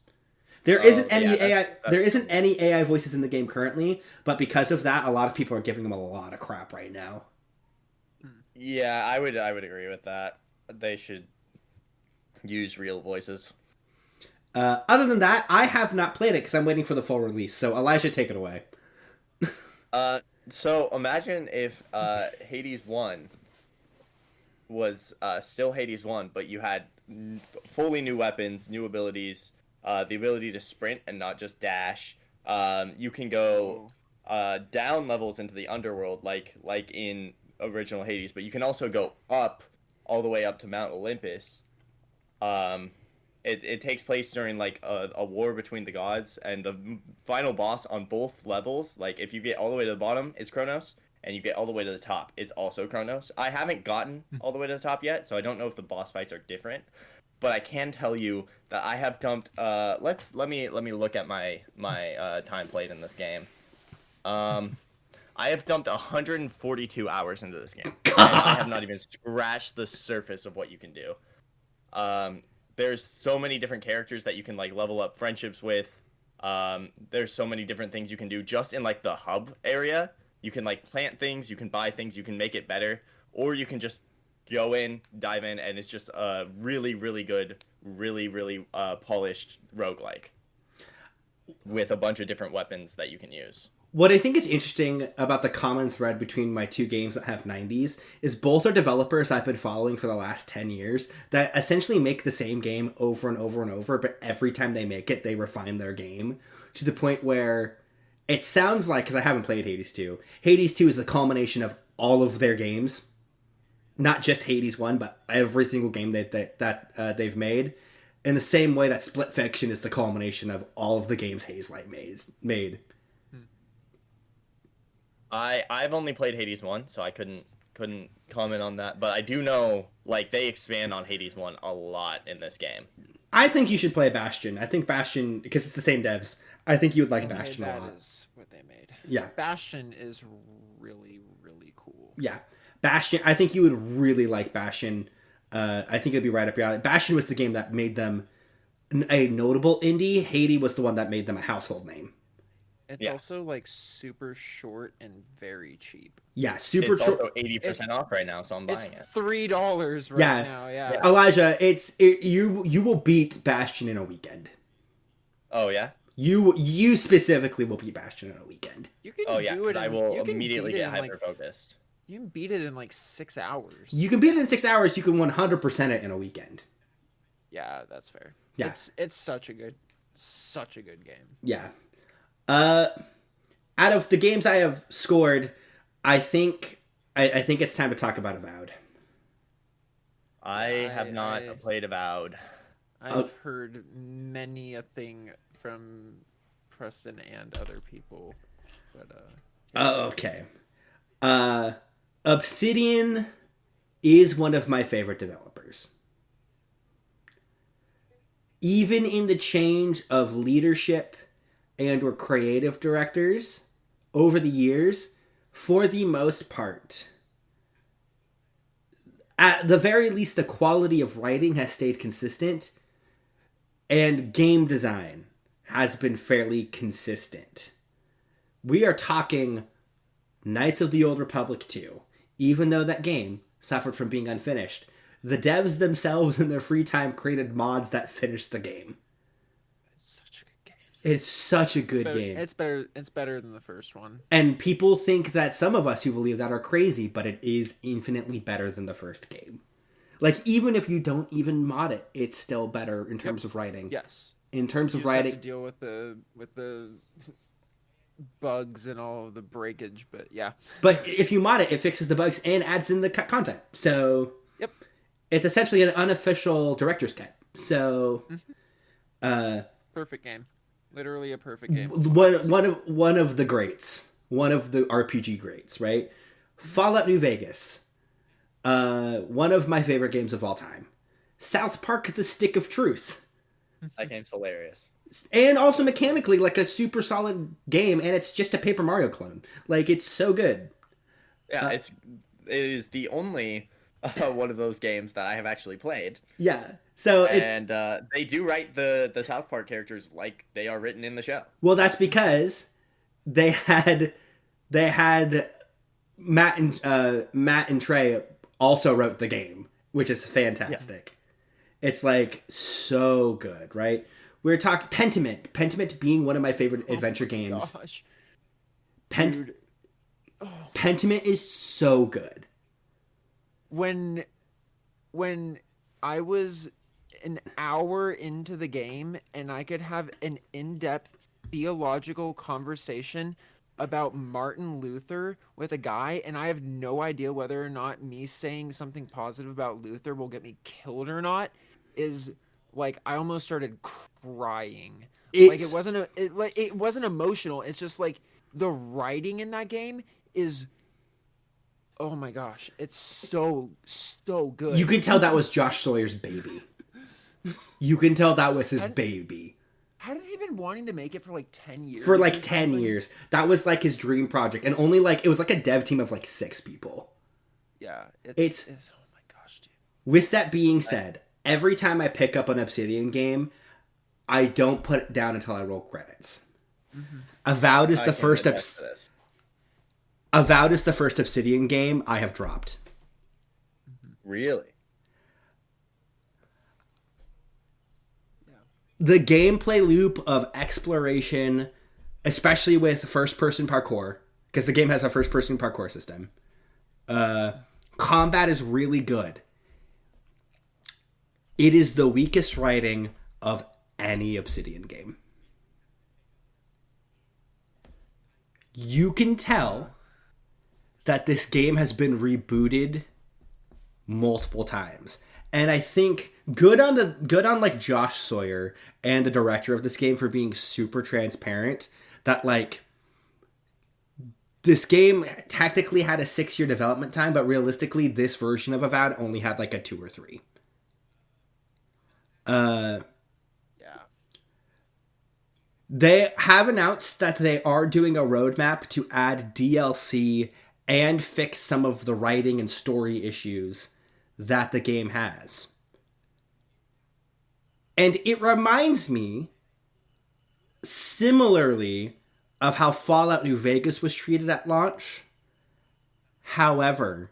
S1: There isn't any AI voices in the game currently, but because of that, a lot of people are giving them a lot of crap right now.
S2: Yeah, I would agree with that. They should use real voices.
S1: Other than that, I have not played it because I'm waiting for the full release. So Elijah, take it away.
S2: So imagine if Hades 1 was still Hades 1, but you had fully new weapons, new abilities, the ability to sprint and not just dash. You can go down levels into the underworld like in original Hades, but you can also go up all the way up to Mount Olympus. It takes place during like a war between the gods, and the final boss on both levels, like if you get all the way to the bottom, it's Kronos, and you get all the way to the top, it's also Kronos. I haven't gotten all the way to the top yet, so I don't know if the boss fights are different, but I can tell you that I have dumped. Let me look at my time played in this game. I have dumped 142 hours into this game. And I have not even scratched the surface of what you can do. There's so many different characters that you can like level up friendships with. There's so many different things you can do just in like the hub area. You can like plant things, you can buy things, you can make it better, or you can just go in, dive in, and it's just a really, really good, really polished roguelike with a bunch of different weapons that you can use.
S1: What I think is interesting about the common thread between my two games that have 90s is both are developers I've been following for the last 10 years that essentially make the same game over and over and over, but every time they make it, they refine their game to the point where it sounds like, because I haven't played Hades 2, Hades 2 is the culmination of all of their games. Not just Hades 1, but every single game that they've made. In the same way that Split Fiction is the culmination of all of the games Hazelight made.
S2: I've only played Hades 1, so I couldn't comment on that, but I do know like they expand on Hades 1 a lot in this game.
S1: I think you should play Bastion. I think Bastion, because it's the same devs, I think you would like Bastion a lot.
S3: That is what they made.
S1: Yeah.
S3: Bastion is really, really cool.
S1: Yeah. Bastion, I think you would really like Bastion. I think it'd be right up your alley. Bastion was the game that made them a notable indie. Hades was the one that made them a household name.
S3: It's also like super short and very cheap.
S1: Yeah, super short.
S2: It's also 80% off right now, so I'm buying it.
S3: It's $3 right now. Yeah.
S1: Elijah, you will beat Bastion in a weekend.
S2: Oh yeah.
S1: You specifically will beat Bastion in a weekend.
S3: You can
S2: do it. I will immediately get hyper focused.
S3: You can beat it in like 6 hours.
S1: You can beat it in 6 hours. You can 100% it in a weekend.
S3: Yeah, that's fair.
S1: Yeah.
S3: It's such a good game.
S1: Yeah. Out of the games I have scored, I think it's time to talk about Avowed.
S2: I have not played Avowed.
S3: I've heard many a thing from Preston and other people, but
S1: okay. Obsidian is one of my favorite developers. Even in the change of leadership and or creative directors over the years, for the most part, at the very least, the quality of writing has stayed consistent, and game design has been fairly consistent. We are talking Knights of the Old Republic 2. Even though that game suffered from being unfinished, the devs themselves in their free time created mods that finished the game. It's such a good game.
S3: It's better than the first one.
S1: And people think that some of us who believe that are crazy, but it is infinitely better than the first game. Like, even if you don't even mod it, it's still better in terms of writing.
S3: Yes.
S1: In terms of writing,
S3: have to deal with the bugs and all of the breakage, but yeah.
S1: But if you mod it, it fixes the bugs and adds in the content. So
S3: yep,
S1: it's essentially an unofficial director's cut. So
S3: perfect game. Literally a perfect game.
S1: One of the greats. One of the RPG greats, right? Fallout New Vegas. One of my favorite games of all time. South Park: The Stick of Truth.
S2: That game's hilarious.
S1: And also mechanically, like a super solid game, and it's just a Paper Mario clone. Like, it's so good.
S2: Yeah, it is the only one of those games that I have actually played.
S1: Yeah. So
S2: they do write the South Park characters like they are written in the show.
S1: Well, that's because they had Matt and Trey also wrote the game, which is fantastic. Yeah. It's like so good, right? We're talking Pentiment being one of my favorite adventure games.
S3: Gosh.
S1: Pentiment is so good.
S3: When I was an hour into the game and I could have an in-depth theological conversation about Martin Luther with a guy, and I have no idea whether or not me saying something positive about Luther will get me killed or not, is like I almost started crying. Like it wasn't emotional. It's just like the writing in that game is, oh my gosh, it's so good.
S1: You can tell that was Josh Sawyer's baby. You can tell that was his baby.
S3: Hadn't he been wanting to make it for like 10 years?
S1: For like 10 years. That was like his dream project. And only like, it was like a dev team of like 6 people.
S3: Yeah. It's oh my gosh, dude.
S1: With that being said, every time I pick up an Obsidian game, I don't put it down until I roll credits. Mm-hmm. Avowed is the first Obsidian game I have dropped.
S2: Really?
S1: The gameplay loop of exploration, especially with first-person parkour, because the game has a first-person parkour system. Combat is really good. It is the weakest writing of any Obsidian game. You can tell that this game has been rebooted multiple times. And I think good on like Josh Sawyer and the director of this game for being super transparent that like this game technically had a 6-year development time, but realistically this version of Avowed only had like a 2 or 3. They have announced that they are doing a roadmap to add DLC and fix some of the writing and story issues that the game has. And it reminds me similarly of how Fallout New Vegas was treated at launch. However,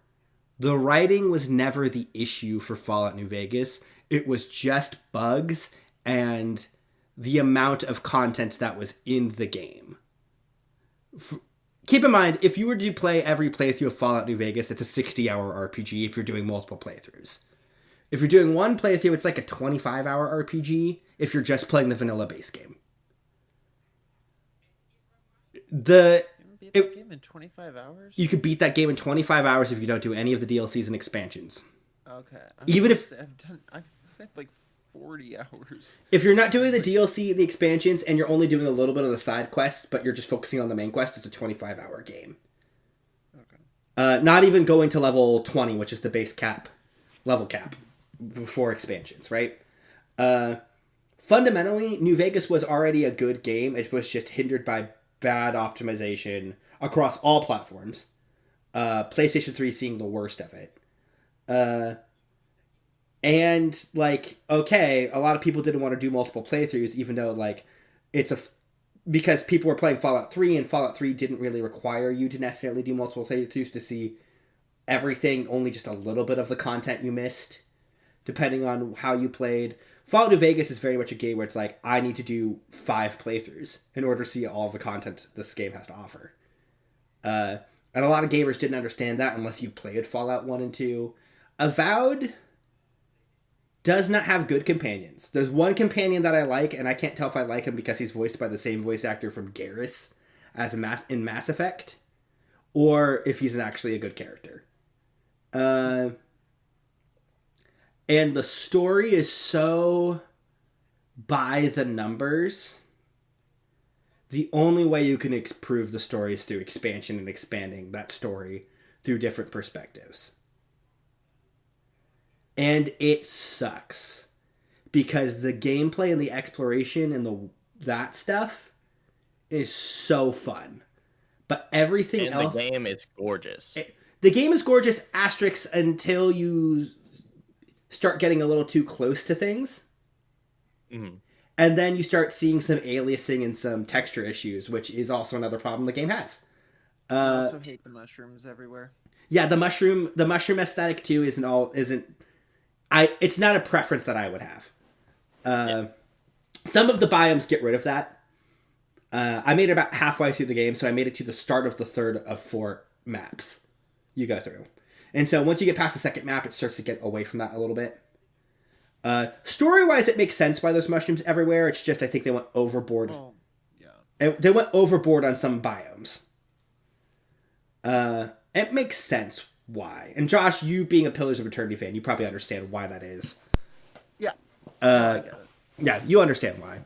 S1: the writing was never the issue for Fallout New Vegas. It was just bugs and the amount of content that was in the game. Keep in mind, if you were to play every playthrough of Fallout New Vegas, it's a 60-hour RPG if you're doing multiple playthroughs. If you're doing one playthrough, it's like a 25-hour RPG if you're just playing the vanilla base game.
S3: Beat that game in 25 hours?
S1: You could beat that game in 25 hours if you don't do any of the DLCs and expansions.
S3: Okay. I've played like 40 hours.
S1: If you're not doing the DLC and the expansions and you're only doing a little bit of the side quests, but you're just focusing on the main quest, it's a 25-hour game. Okay. Not even going to level 20, which is the base level cap, before expansions, right? Fundamentally, New Vegas was already a good game. It was just hindered by bad optimization across all platforms. PlayStation 3 seeing the worst of it. And, like, okay, a lot of people didn't want to do multiple playthroughs, even though, like, because people were playing Fallout 3, and Fallout 3 didn't really require you to necessarily do multiple playthroughs to see everything, only just a little bit of the content you missed, depending on how you played. Fallout New Vegas is very much a game where it's like, I need to do 5 playthroughs in order to see all of the content this game has to offer. And a lot of gamers didn't understand that unless you played Fallout 1 and 2. Avowed does not have good companions. There's one companion that I like, and I can't tell if I like him because he's voiced by the same voice actor from Garrus as in Mass Effect, or if he's actually a good character. And the story is so by the numbers. The only way you can improve the story is through expansion and expanding that story through different perspectives. And it sucks because the gameplay and the exploration and that stuff is so fun. But everything else...
S2: the game is gorgeous.
S1: The game is gorgeous, asterisks, until you start getting a little too close to things.
S2: Mm-hmm.
S1: And then you start seeing some aliasing and some texture issues, which is also another problem the game has.
S3: I also hate the mushrooms everywhere.
S1: Yeah, the mushroom aesthetic too it's not a preference that I would have. Some of the biomes get rid of that. I made it about halfway through the game, so I made it to the start of the third of 4 maps you go through. And so once you get past the second map, it starts to get away from that a little bit. Story-wise, it makes sense why there's mushrooms everywhere. It's just I think they went overboard. Oh, yeah. They went overboard on some biomes. It makes sense why. And Josh, you being a Pillars of Eternity fan, you probably understand why that is.
S3: Yeah. I get it.
S1: Yeah, you understand why.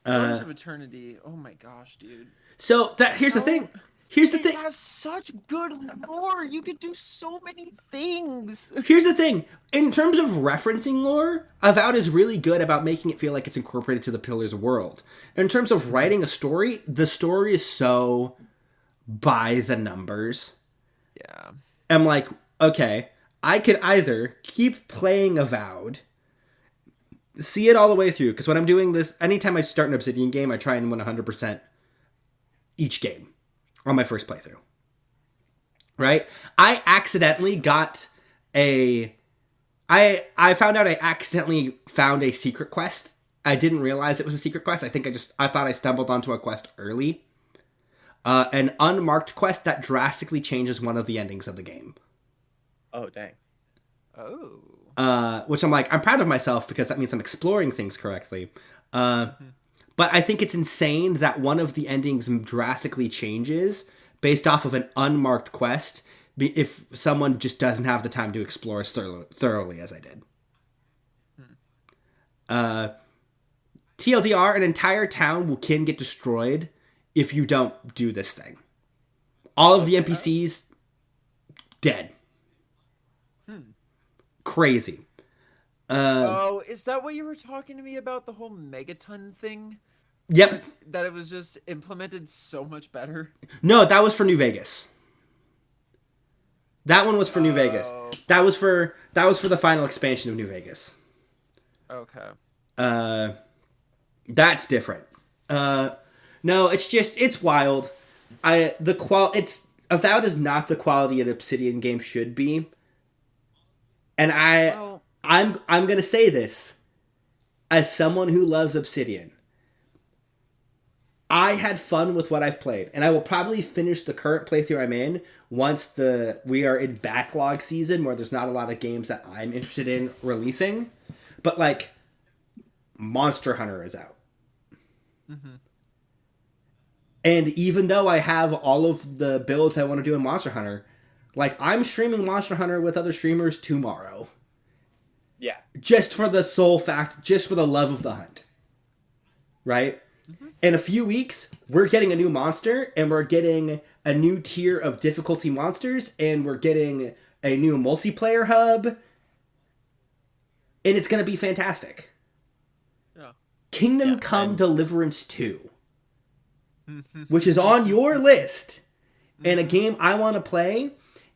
S3: Pillars of Eternity. Oh my gosh, dude.
S1: So here's the thing.
S3: It has such good lore. You could do so many things.
S1: Here's the thing. In terms of referencing lore, Avowed is really good about making it feel like it's incorporated to the Pillars world. In terms of writing a story, the story is so by the numbers.
S3: Yeah.
S1: I'm like, okay, I could either keep playing Avowed, see it all the way through, because when I'm doing this, anytime I start an Obsidian game, I try and win 100% each game on my first playthrough. Right? I accidentally got I found out I accidentally found a secret quest. I didn't realize it was a secret quest. I thought I stumbled onto a quest early an unmarked quest that drastically changes one of the endings of the game.
S2: Oh, dang.
S3: Oh.
S1: Which I'm like, I'm proud of myself because that means I'm exploring things correctly. But I think it's insane that one of the endings drastically changes based off of an unmarked quest if someone just doesn't have the time to explore as thoroughly as I did. TLDR, an entire town can get destroyed if you don't do this thing. All of the NPCs dead. Crazy.
S3: Is that what you were talking to me about, the whole megaton thing?
S1: Yep.
S3: That it was just implemented so much better?
S1: No, that was for New Vegas. That one was for New Vegas. That was for the final expansion of New Vegas.
S3: Okay.
S1: That's different. No, it's wild. Avowed is not the quality an Obsidian game should be. And I'm gonna say this as someone who loves Obsidian. I had fun with what I've played, and I will probably finish the current playthrough I'm in once we are in backlog season where there's not a lot of games that I'm interested in releasing. But like, Monster Hunter is out. And even though I have all of the builds I want to do in Monster Hunter, like, I'm streaming Monster Hunter with other streamers tomorrow.
S2: Yeah.
S1: Just for the sole fact, just for the love of the hunt. Right? In a few weeks, we're getting a new monster, and we're getting a new tier of difficulty monsters, and we're getting a new multiplayer hub. And it's going to be fantastic.
S3: Yeah.
S1: Kingdom Come Deliverance 2. Which is on your list. And a game I want to play.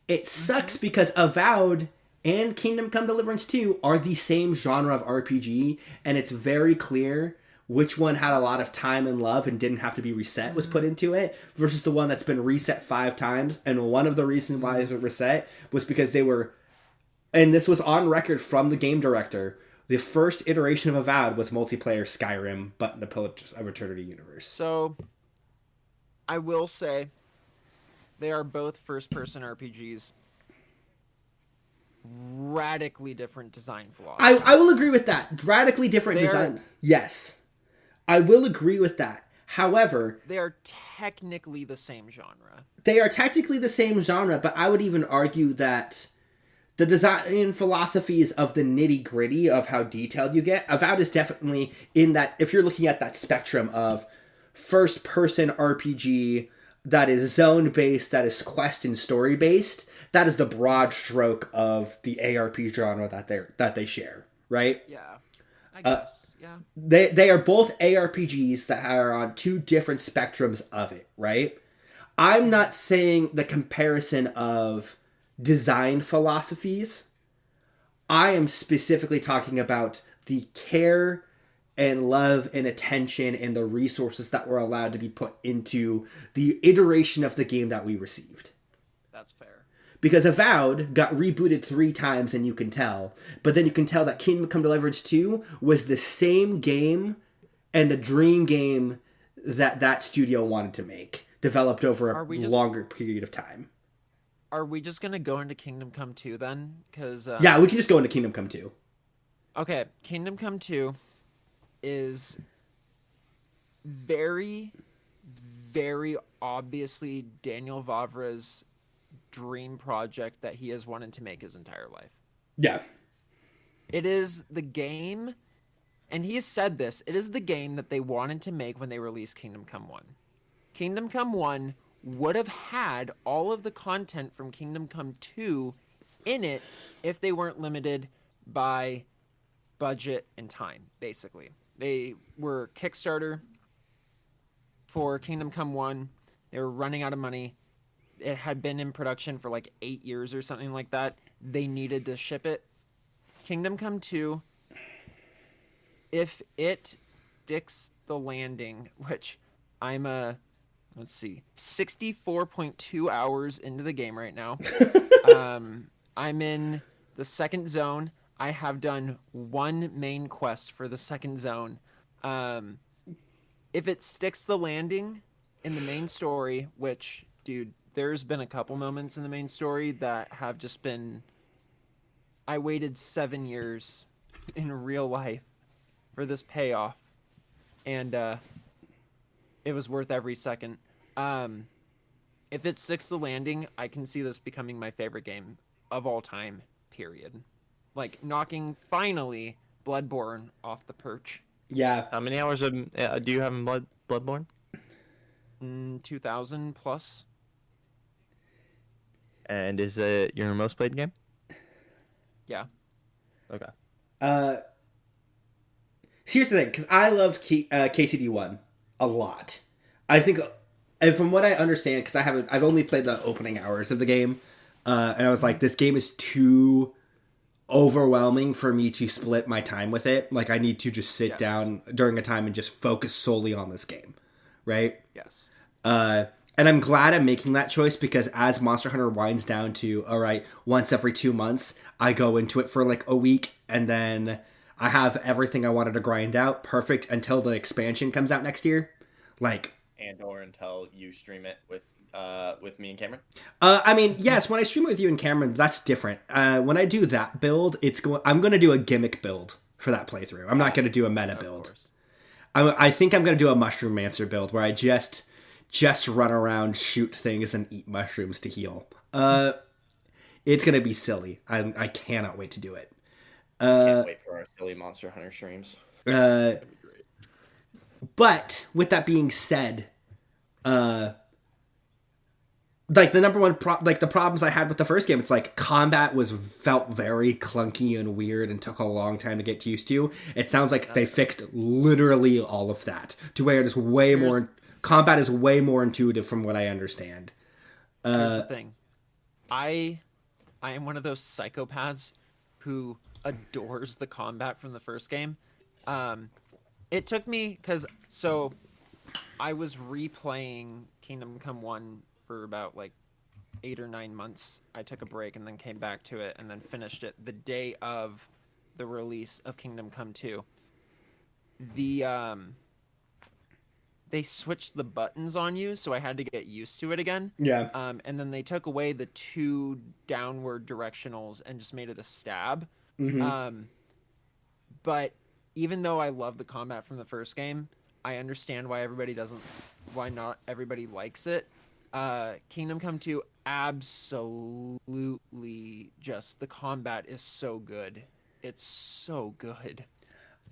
S1: It sucks because Avowed and Kingdom Come Deliverance 2 are the same genre of RPG, and it's very clear which one had a lot of time and love and didn't have to be reset was put into it versus the one that's been reset 5 times. And one of the reasons why it was reset was because they were, and this was on record from the game director, the first iteration of Avowed was multiplayer Skyrim, but in the Pillars of Eternity universe.
S3: So, I will say, they are both first-person RPGs. Radically different design philosophy.
S1: I will agree with that. Radically different design. Yes. I will agree with that. However,
S3: they are technically the same genre.
S1: They are technically the same genre, but I would even argue that the design philosophies of the nitty-gritty of how detailed you get, Avowed is definitely in that, if you're looking at that spectrum of first-person RPG that is zone-based, that is quest and story-based, that is the broad stroke of the ARP genre that they share, right?
S3: Yeah, I guess. Yeah.
S1: They are both ARPGs that are on 2 different spectrums of it, right? I'm not saying the comparison of design philosophies. I am specifically talking about the care and love and attention and the resources that were allowed to be put into the iteration of the game that we received.
S3: That's fair.
S1: Because Avowed got rebooted 3 times, and you can tell. But then you can tell that Kingdom Come Deliverance 2 was the same game and the dream game that studio wanted to make, developed over a longer period of time.
S3: Are we just going to go into Kingdom Come 2 then?
S1: Yeah, we can just go into Kingdom Come 2.
S3: Okay, Kingdom Come 2 is very, very obviously Daniel Vavra's dream project that he has wanted to make his entire life.
S1: Yeah.
S3: It is the game, and he has said this, it is the game that they wanted to make when they released Kingdom Come 1. Kingdom Come 1 would have had all of the content from Kingdom Come 2 in it if they weren't limited by budget and time, basically. They were Kickstarter for Kingdom Come 1. They were running out of money. It had been in production for like 8 years or something like that. They needed to ship it. Kingdom Come 2, if it sticks the landing, which I'm 64.2 hours into the game right now. I'm in the second zone. I have done 1 main quest for the second zone. If it sticks the landing, in the main story, which, dude, there's been a couple moments in the main story that have just been. I waited 7 years in real life for this payoff, and it was worth every second. If it sticks the landing, I can see this becoming my favorite game of all time, period. Like, knocking, finally, Bloodborne off the perch.
S1: Yeah.
S2: How many hours do you have in Bloodborne?
S3: 2,000 plus.
S2: And is it your most played game?
S3: Yeah.
S2: Okay.
S1: Here's the thing, because I loved KCD1 a lot. I think, and from what I understand, because I've only played the opening hours of the game, and I was like, this game is too overwhelming for me to split my time with it. Like, I need to just sit down during a time and just focus solely on this game, right?
S3: Yes.
S1: And I'm glad I'm making that choice, because as Monster Hunter winds down to, all right, once every 2 months, I go into it for like a week, and then I have everything I wanted to grind out perfect until the expansion comes out next year. Like,
S2: or until you stream it with me and Cameron.
S1: I mean, yes, when I stream it with you and Cameron, that's different. When I do that build, I'm going to do a gimmick build for that playthrough. I'm not going to do a meta build. I think I'm going to do a Mushroom Mancer build where I just run around, shoot things, and eat mushrooms to heal. It's going to be silly. I cannot wait to do it.
S2: Can't wait for our silly Monster Hunter streams.
S1: But with that being said, like the number one the problems I had with the first game, it's like combat felt very clunky and weird and took a long time to get used to. It sounds like they fixed literally all of that to where it is more combat is way more intuitive from what I understand.
S3: Here's the thing. I am one of those psychopaths who adores the combat from the first game. It took me so I was replaying Kingdom Come 1 for about like 8 or 9 months. I took a break and then came back to it and then finished it the day of the release of Kingdom Come 2. They switched the buttons on you, so I had to get used to it again.
S1: Yeah.
S3: And then they took away the 2 downward directionals and just made it a stab.
S1: Mm-hmm.
S3: But even though I love the combat from the first game, I understand why not everybody likes it. Kingdom Come 2, absolutely, just the combat is so good. It's so good.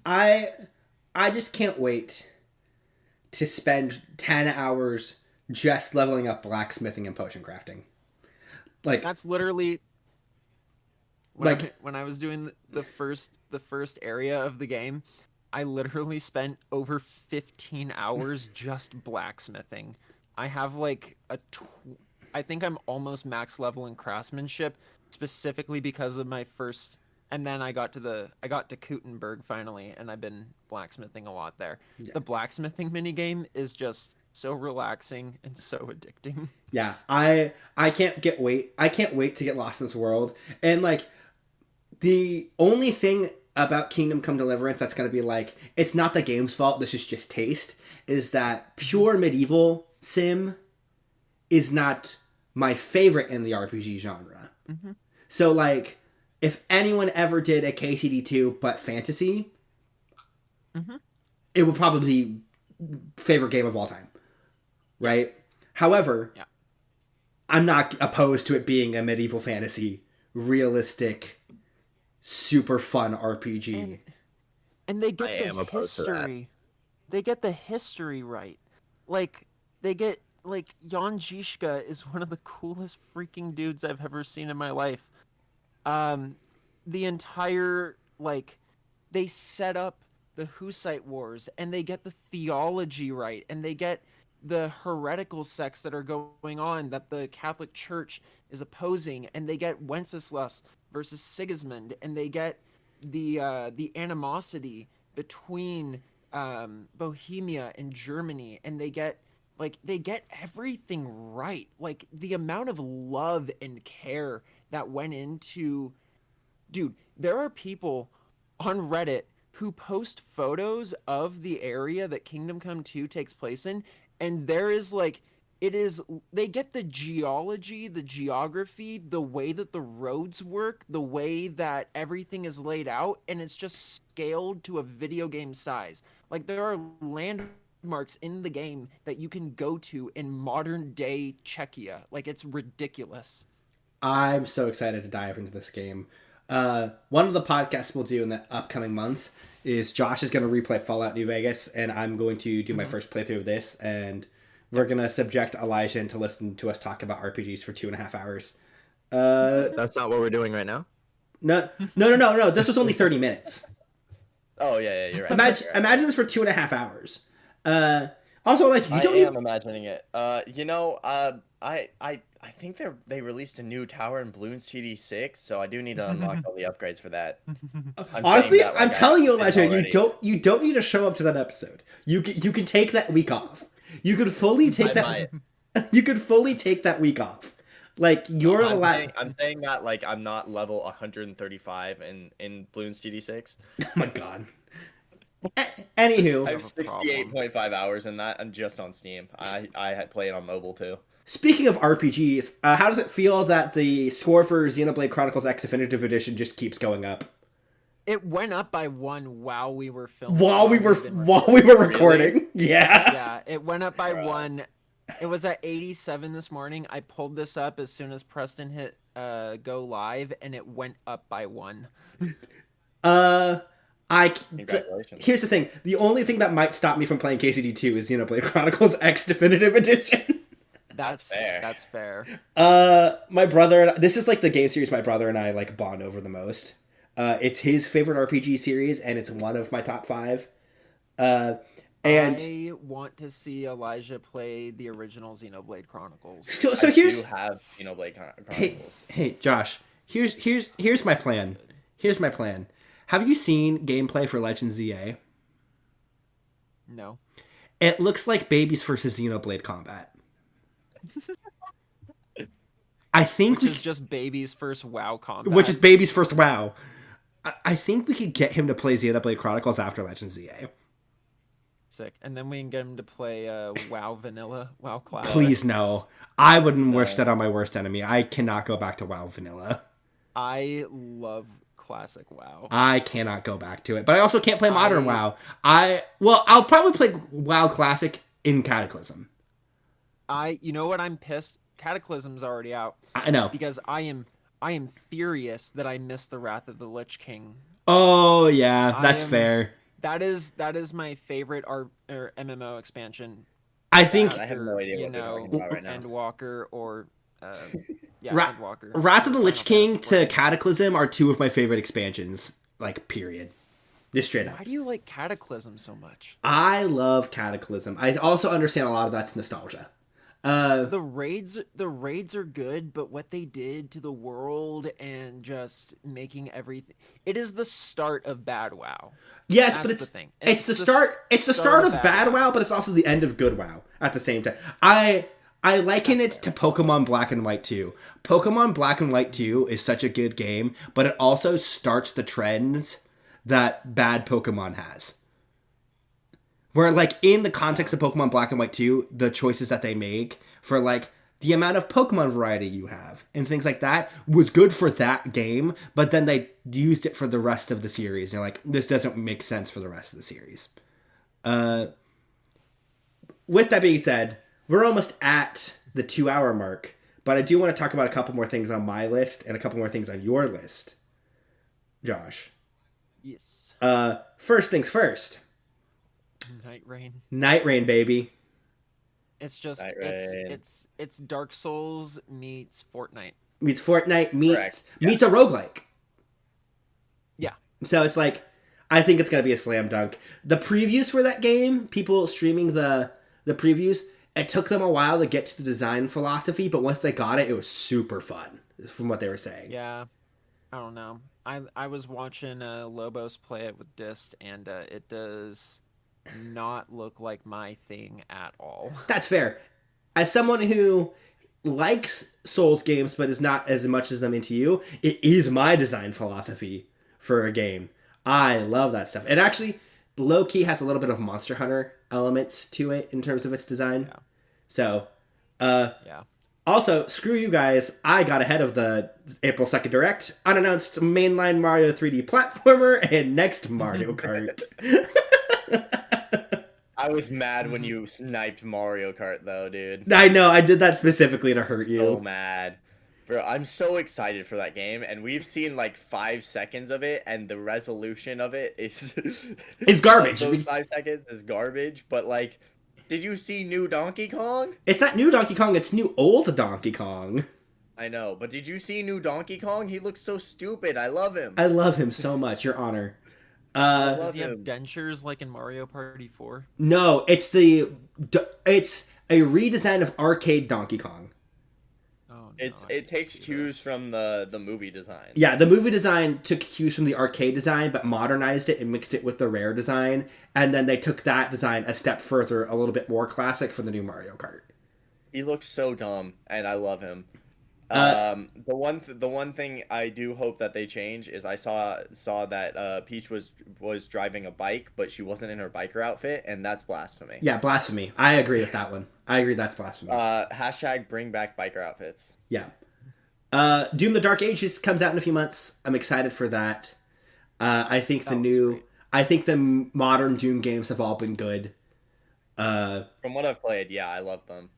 S1: I just can't wait to spend 10 hours just leveling up blacksmithing and potion crafting. Like,
S3: that's literally when I was doing the first area of the game, I literally spent over 15 hours just blacksmithing. I have like I think I'm almost max level in craftsmanship, specifically because of my first, and then I got to Kutenberg finally, and I've been blacksmithing a lot there. Yeah. The blacksmithing minigame is just so relaxing and so addicting.
S1: Yeah, I can't wait to get lost in this world. And like, the only thing about Kingdom Come Deliverance that's going to be like, it's not the game's fault, this is just taste, is that pure medieval sim is not my favorite in the RPG genre. Mm-hmm. So like, if anyone ever did a KCD2 but fantasy, mm-hmm. it would probably be favorite game of all time. Right? However, I'm not opposed to it being a medieval fantasy, realistic, super fun RPG.
S3: And they get the history. They get the history right. Like, they get, like, Jan Žižka is one of the coolest freaking dudes I've ever seen in my life. The entire, like, they set up the Hussite Wars, and they get the theology right, and they get the heretical sects that are going on that the Catholic Church is opposing, and they get Wenceslas versus Sigismund, and they get the animosity between Bohemia and Germany, and they get everything right. Like, the amount of love and care that went into, dude, there are people on Reddit who post photos of the area that Kingdom Come 2 takes place in, And there is like, they get the geology, the geography, the way that the roads work, the way that everything is laid out, and it's just scaled to a video game size. Like, there are landmarks in the game that you can go to in modern day Czechia. Like, it's ridiculous.
S1: I'm so excited to dive into this game. One of the podcasts we'll do in the upcoming months is Josh is going to replay Fallout New Vegas, and I'm going to do my first playthrough of this, and we're going to subject Elijah into listen to us talk about RPGs for 2.5 hours.
S2: That's not what we're doing right now?
S1: No. This was only 30 minutes.
S2: Oh, yeah, you're right.
S1: Imagine this for 2.5 hours. Also, Elijah, you don't
S2: am imagining it. I think they released a new tower in Bloons TD6, so I do need to unlock all the upgrades for that.
S1: Honestly, I'm telling you, Elijah, you don't need to show up to that episode. You can take that week off. You could fully take that. You could fully take that week off. Like, you're allowed.
S2: I'm saying that like I'm not level 135 in Bloons TD6.
S1: Oh my god. Anywho,
S2: I have 68.5 hours in that. I'm just on Steam. I had played on mobile too.
S1: Speaking of RPGs, how does it feel that the score for Xenoblade Chronicles X Definitive Edition just keeps going up?
S3: It went up by 1 while we were filming.
S1: While we were recording.
S2: Really?
S1: Yeah.
S3: Yeah, it went up by 1. It was at 87 this morning. I pulled this up as soon as Preston hit go live, and it went up by 1.
S2: Congratulations.
S1: Here's the thing. The only thing that might stop me from playing KCD2 is Xenoblade Chronicles X Definitive Edition.
S3: That's fair.
S1: My brother, this is like the game series my brother and I like bond over the most. It's his favorite RPG series, and it's one of my top 5. And
S3: I want to see Elijah play the original Xenoblade Chronicles.
S1: So here's
S2: you have Xenoblade Chronicles.
S1: Hey, Josh. Here's my plan. Here's my plan. Have you seen gameplay for Legends ZA?
S3: No.
S1: It looks like Babies versus Xenoblade combat. I think
S3: which is just Baby's first WoW combat.
S1: Which is Baby's first WoW. I think we could get him to play Xenoblade Chronicles after Legends ZA.
S3: Sick. And then we can get him to play WoW Vanilla, WoW Classic.
S1: Please no. I wouldn't wish that on my worst enemy. I cannot go back to WoW Vanilla.
S3: I love Classic WoW.
S1: I cannot go back to it. But I also can't play Modern WoW. I'll probably play WoW Classic in Cataclysm.
S3: You know what? I'm pissed. Cataclysm's already out.
S1: I know.
S3: Because I am furious that I missed the Wrath of the Lich King.
S1: Oh yeah, that's fair.
S3: That is my favorite MMO expansion.
S1: I think
S2: I have no idea what they're talking about right now.
S3: Endwalker or
S1: Endwalker. Wrath of the Lich King to Cataclysm are 2 of my favorite expansions. Like, period. Just straight up.
S3: Why do you like Cataclysm so much?
S1: I love Cataclysm. I also understand a lot of that's nostalgia.
S3: The raids are good, but what they did to the world and just making everything, it is the start of bad WoW.
S1: Yes,
S3: That's
S1: but it's
S3: the thing.
S1: It's the start of bad WoW, but it's also the end of good WoW at the same time. I liken it to Pokemon Black and White 2. Pokemon Black and White 2 is such a good game, but it also starts the trends that bad Pokemon has. Where, like, in the context of Pokemon Black and White 2, the choices that they make for, like, the amount of Pokemon variety you have and things like that was good for that game, but then they used it for the rest of the series. And you're like, this doesn't make sense for the rest of the series. With that being said, we're almost at the 2-hour mark, but I do want to talk about a couple more things on my list and a couple more things on your list, Josh.
S3: Yes.
S1: First things first. Night Rain, baby.
S3: It's just it's Dark Souls meets Fortnite.
S1: Meets a roguelike.
S3: Yeah.
S1: So it's like, I think it's gonna be a slam dunk. The previews for that game, people streaming the previews, it took them a while to get to the design philosophy, but once they got it, it was super fun, from what they were saying.
S3: Yeah. I don't know. I was watching Lobos play it with Dist, and it does not look like my thing at all.
S1: That's fair. As someone who likes Souls games but is not as much as them into you, it is my design philosophy for a game. I love that stuff. And actually, low key has a little bit of Monster Hunter elements to it in terms of its design.
S3: Yeah.
S1: So,
S3: Yeah.
S1: also, screw you guys. I got ahead of the April 2nd Direct. Unannounced mainline Mario 3D platformer and next Mario Kart.
S2: I was mad when you sniped Mario Kart, though, dude.
S1: I know, I did that specifically to hurt you.
S2: So mad. Bro, I'm so excited for that game, and we've seen like 5 seconds of it, and the resolution of it is...
S1: It's garbage.
S2: Those 5 seconds is garbage, but like... Did you see new Donkey Kong?
S1: It's not new Donkey Kong, it's new old Donkey Kong.
S2: I know, but did you see new Donkey Kong? He looks so stupid. I love him.
S1: I love him so much, Your Honor.
S3: Does he have dentures like in Mario Party 4?
S1: No, it's a redesign of arcade Donkey Kong.
S3: Oh, no,
S2: it takes cues from the movie design.
S1: Yeah, the movie design took cues from the arcade design, but modernized it and mixed it with the Rare design, and then they took that design a step further, a little bit more classic for the new Mario Kart.
S2: He looks so dumb, and I love him. The one thing I do hope that they change is I saw that Peach was driving a bike, but she wasn't in her biker outfit, and that's blasphemy.
S1: Yeah, blasphemy. I agree with that one. I agree that's blasphemy.
S2: Hashtag bring back biker outfits.
S1: Yeah. Doom the Dark Ages comes out in a few months. I'm excited for that. I think the modern Doom games have all been good.
S2: From what I've played, yeah, I love them.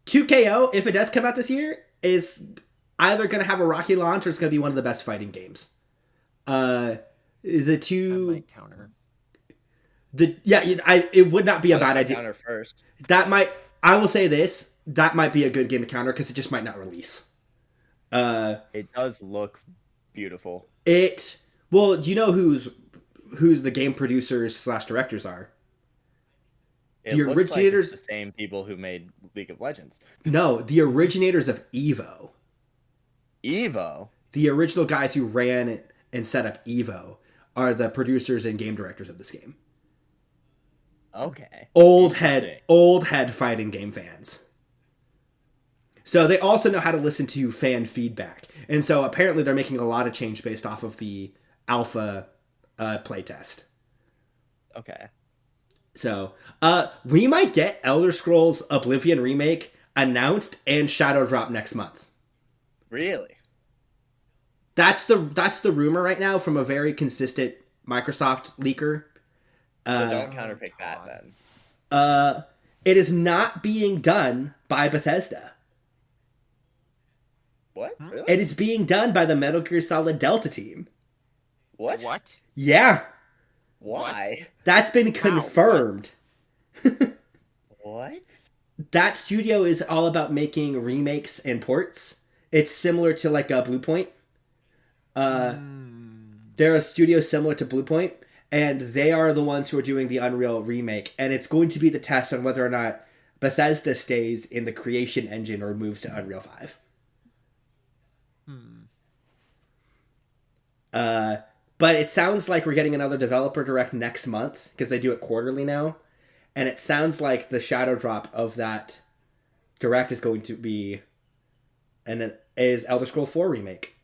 S1: 2KO, if it does come out this year, is either going to have a rocky launch or it's going to be one of the best fighting games. The two...
S3: I might counter.
S1: It would not be a bad idea.
S2: Counter first.
S1: I will say this, that might be a good game to counter because it just might not release.
S2: It does look beautiful.
S1: Well, do you know who's the game producers / directors are?
S2: It looks originators, like it's the same people who made League of Legends.
S1: No, the originators of Evo.
S2: Evo?
S1: The original guys who ran and set up Evo are the producers and game directors of this game.
S2: Okay.
S1: Old head fighting game fans. So they also know how to listen to fan feedback. And so apparently they're making a lot of change based off of the alpha playtest.
S2: Okay.
S1: So, we might get Elder Scrolls Oblivion Remake announced and shadow drop next month.
S2: Really?
S1: That's the rumor right now from a very consistent Microsoft leaker.
S2: So don't counterpick that then.
S1: It is not being done by Bethesda.
S2: What? Really?
S1: It is being done by the Metal Gear Solid Delta team.
S2: What?
S1: Yeah.
S2: Why?
S1: That's been confirmed.
S2: What?
S1: That studio is all about making remakes and ports. It's similar to like a Bluepoint. They're a studio similar to Bluepoint, and they are the ones who are doing the Unreal remake, and it's going to be the test on whether or not Bethesda stays in the Creation engine or moves to Unreal 5. But it sounds like we're getting another developer direct next month, because they do it quarterly now. And it sounds like the shadow drop of that direct is going to be is Elder Scrolls 4 remake.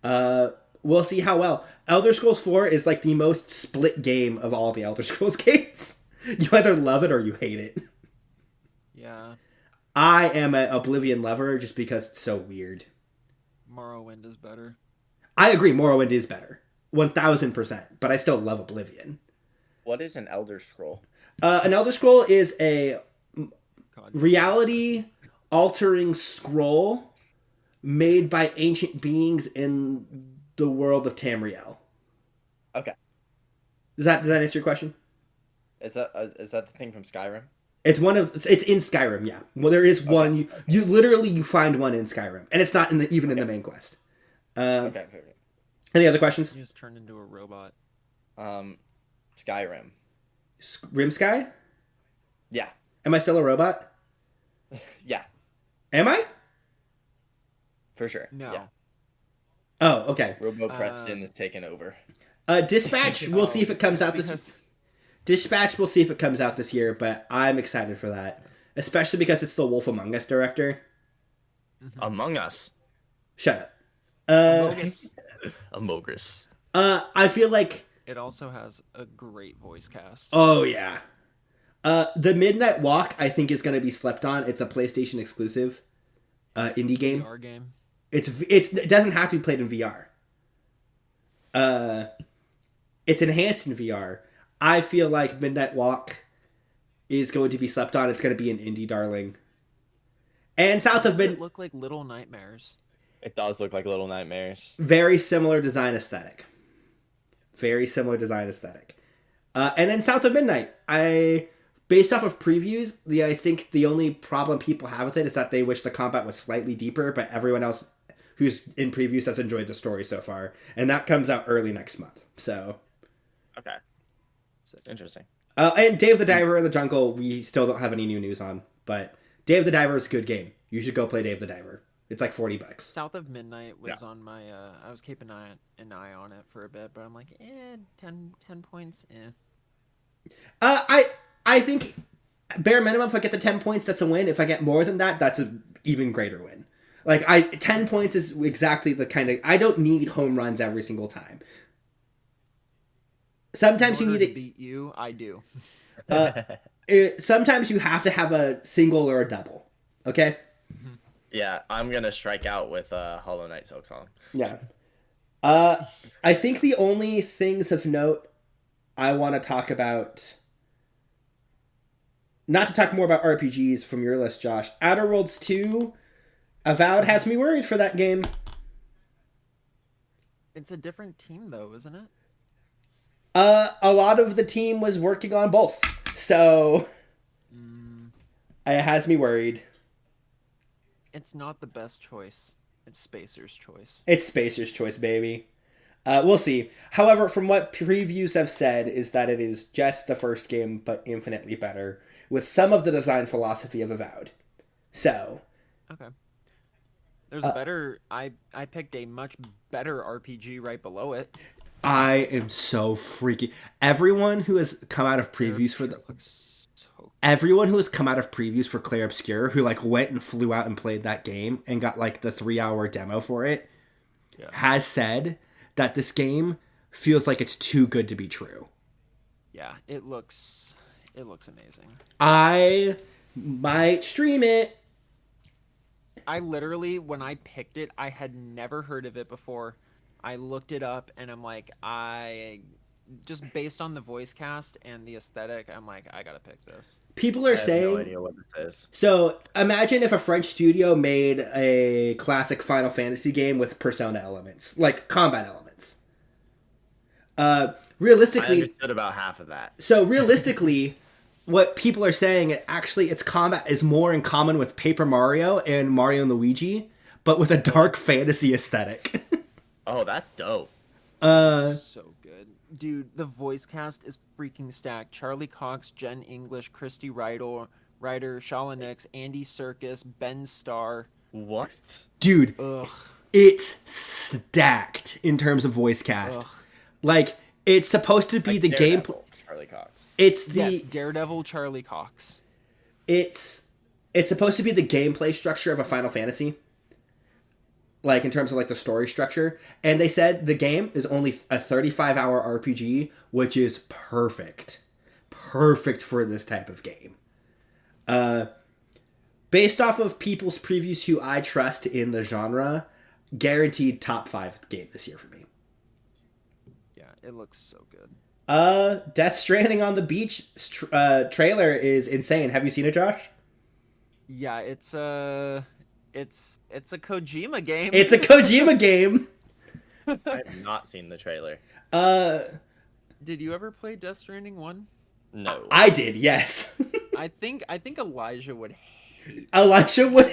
S1: We'll see how well. Elder Scrolls 4 is like the most split game of all the Elder Scrolls games. You either love it or you hate it.
S3: Yeah.
S1: I am an Oblivion lover just because it's so weird.
S3: Morrowind is better.
S1: I agree, Morrowind is better. 1000%. But I still love Oblivion.
S2: What is an Elder Scroll?
S1: An Elder Scroll is a reality-altering scroll made by ancient beings in the world of Tamriel.
S2: Okay.
S1: Does that answer your question?
S2: Is that the thing from Skyrim?
S1: It's in Skyrim, yeah. Well, there is one. You literally find one in Skyrim, and it's not even in the main quest.
S2: Okay.
S1: Any other questions?
S3: You just turned into a robot.
S2: Skyrim.
S1: Rimsky?
S2: Yeah.
S1: Am I still a robot?
S2: Yeah.
S1: Am I?
S2: For sure.
S3: No.
S2: Yeah.
S1: Oh, okay.
S2: Robo Preston is taken over.
S1: Dispatch. We'll see if it comes out this. Dispatch. We'll see if it comes out this year, but I'm excited for that, especially because it's the Wolf Among Us director.
S2: Among Us.
S1: Shut up.
S2: Amogus.
S1: I feel like.
S3: It also has a great voice cast.
S1: Oh yeah. The Midnight Walk I think is going to be slept on. It's a PlayStation exclusive indie game.
S3: VR game.
S1: It doesn't have to be played in VR. It's enhanced in VR. I feel like Midnight Walk is going to be slept on. It's going to be an indie darling. And South of
S3: Does it look like Little Nightmares?
S2: It does look like Little Nightmares.
S1: Very similar design aesthetic. Very similar design aesthetic. And then South of Midnight. Based off of previews, I think the only problem people have with it is that they wish the combat was slightly deeper, but everyone else who's in previews has enjoyed the story so far. And that comes out early next month. So.
S2: Okay. Interesting.
S1: And Dave the Diver in the Jungle, we still don't have any new news on. But Dave the Diver is a good game. You should go play Dave the Diver. It's like $40.
S3: South of Midnight was on my... I was keeping an eye on it for a bit, but I'm like, 10 points,
S1: I think bare minimum, if I get the 10 points, that's a win. If I get more than that, that's an even greater win. 10 points is exactly the kind of... I don't need home runs every single time. Sometimes you need
S3: to beat you. I do.
S1: Sometimes you have to have a single or a double. Okay?
S2: Yeah, I'm going to strike out with Hollow Knight Silksong.
S1: Yeah. I think the only things of note I want to talk about... Not to talk more about RPGs from your list, Josh. Outer Worlds 2, Avowed has me worried for that game.
S3: It's a different team, though, isn't it?
S1: A lot of the team was working on both. So... It has me worried.
S3: It's not the best choice. It's Spacer's choice.
S1: It's Spacer's choice, baby. We'll see. However, from what previews have said, is that it is just the first game, but infinitely better, with some of the design philosophy of Avowed. So.
S3: Okay. There's a better... I picked a much better RPG right below it.
S1: I am so freaky. Everyone who has come out of previews for the... Everyone who has come out of previews for Clair Obscur, who went and flew out and played that game and got the 3-hour demo for it, has said that this game feels like it's too good to be true.
S3: Yeah, it looks amazing.
S1: I might stream it.
S3: I literally, when I picked it, I had never heard of it before. I looked it up and I'm like, just based on the voice cast and the aesthetic, I'm like, I gotta pick this.
S1: People are saying...
S2: I have no idea what this is.
S1: So, imagine if a French studio made a classic Final Fantasy game with Persona elements, like combat elements. Realistically...
S2: I understood about half of that.
S1: So, realistically, what people are saying, its combat is more in common with Paper Mario and Mario and Luigi, but with a dark fantasy aesthetic.
S2: Oh, that's dope.
S3: So good. Dude, the voice cast is freaking stacked. Charlie Cox, Jen English, Christy Ryder, Shala Nix, Andy Serkis, Ben Starr.
S2: What?
S1: Dude,
S3: Ugh.
S1: It's stacked in terms of voice cast. Ugh. It's supposed to be the gameplay.
S2: Charlie Cox.
S1: It's the
S3: yes, Daredevil Charlie Cox.
S1: It's supposed to be the gameplay structure of a Final Fantasy. In terms of the story structure. And they said the game is only a 35-hour RPG, which is perfect. Perfect for this type of game. Based off of people's previews who I trust in the genre, guaranteed top 5 game this year for me.
S3: Yeah, it looks so good.
S1: Death Stranding on the Beach trailer is insane. Have you seen it, Josh?
S3: Yeah, it's a Kojima game.
S1: It's a Kojima game.
S2: I have not seen the trailer.
S3: Did you ever play Death Stranding 1?
S2: No.
S1: I did, yes.
S3: I think Elijah would hate.
S1: Elijah would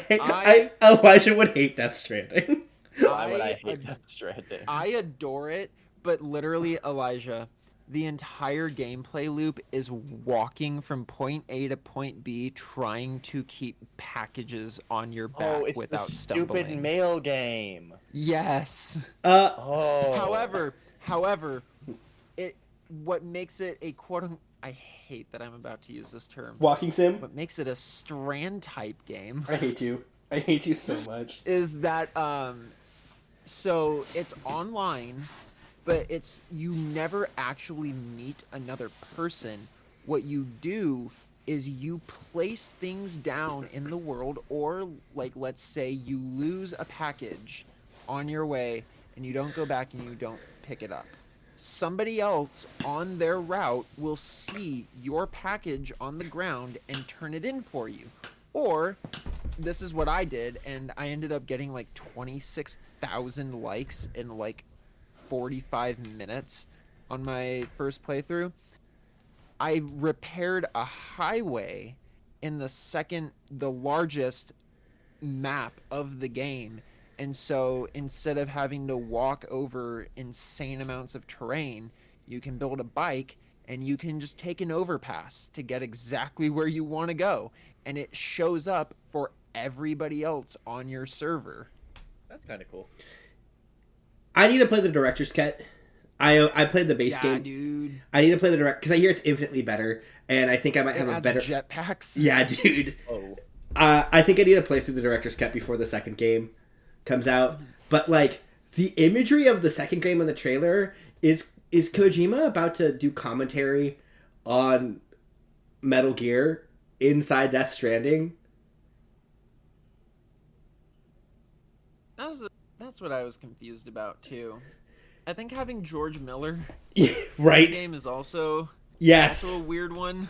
S1: hate Death Stranding.
S2: Why would I hate Death Stranding?
S3: I adore it, but literally, Elijah, the entire gameplay loop is walking from point A to point B, trying to keep packages on your back without stumbling.
S2: Stupid mail game.
S3: Yes.
S2: However,
S3: what makes it a quote-unquote... I hate that I'm about to use this term.
S1: Walking sim?
S3: What makes it a Strand-type game...
S1: I hate you. I hate you so much.
S3: ...is that, so it's online... but it's you never actually meet another person. What you do is you place things down in the world, or like let's say you lose a package on your way and you don't go back and you don't pick it up. Somebody else on their route will see your package on the ground and turn it in for you. Or this is what I did, and I ended up getting like 26,000 likes in like 45 minutes on my first playthrough. I repaired a highway in the largest map of the game. And so instead of having to walk over insane amounts of terrain, you can build a bike and you can just take an overpass to get exactly where you want to go. And it shows up for everybody else on your server.
S2: That's kind of cool.
S1: I need to play the director's cut. I played the base game.
S3: Dude.
S1: I need to play the direct because I hear it's infinitely better, and I think I might have a better
S3: jetpacks.
S1: Yeah, dude.
S2: Oh.
S1: I think I need to play through the director's cut before the second game comes out. But like the imagery of the second game in the trailer is Kojima about to do commentary on Metal Gear inside Death Stranding?
S3: That's what I was confused about too. I think having George Miller
S1: right
S3: in the game is also
S1: also
S3: a weird one.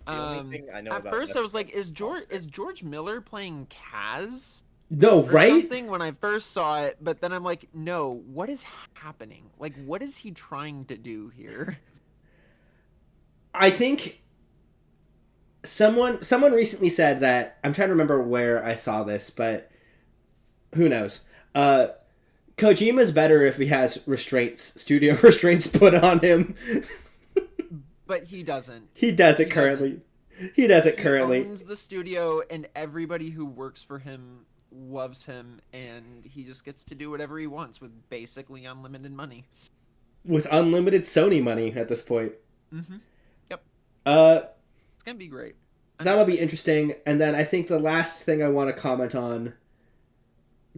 S2: The only thing I know
S3: at
S2: about
S3: first
S2: that
S3: I was like, is George Miller playing Kaz?
S1: No,
S3: Or
S1: right?
S3: something when I first saw it, but then I'm like, no, what is happening? Like, what is he trying to do here?
S1: I think someone recently said that, I'm trying to remember where I saw this, but who knows? Kojima's better if he has studio restraints put on him.
S3: But he doesn't.
S1: He does it currently. He does it currently.
S3: He owns the studio, and everybody who works for him loves him, and he just gets to do whatever he wants with basically unlimited money.
S1: With unlimited Sony money at this point.
S3: Mm-hmm. Yep. It's gonna be great.
S1: That'll be interesting. And then I think the last thing I want to comment on,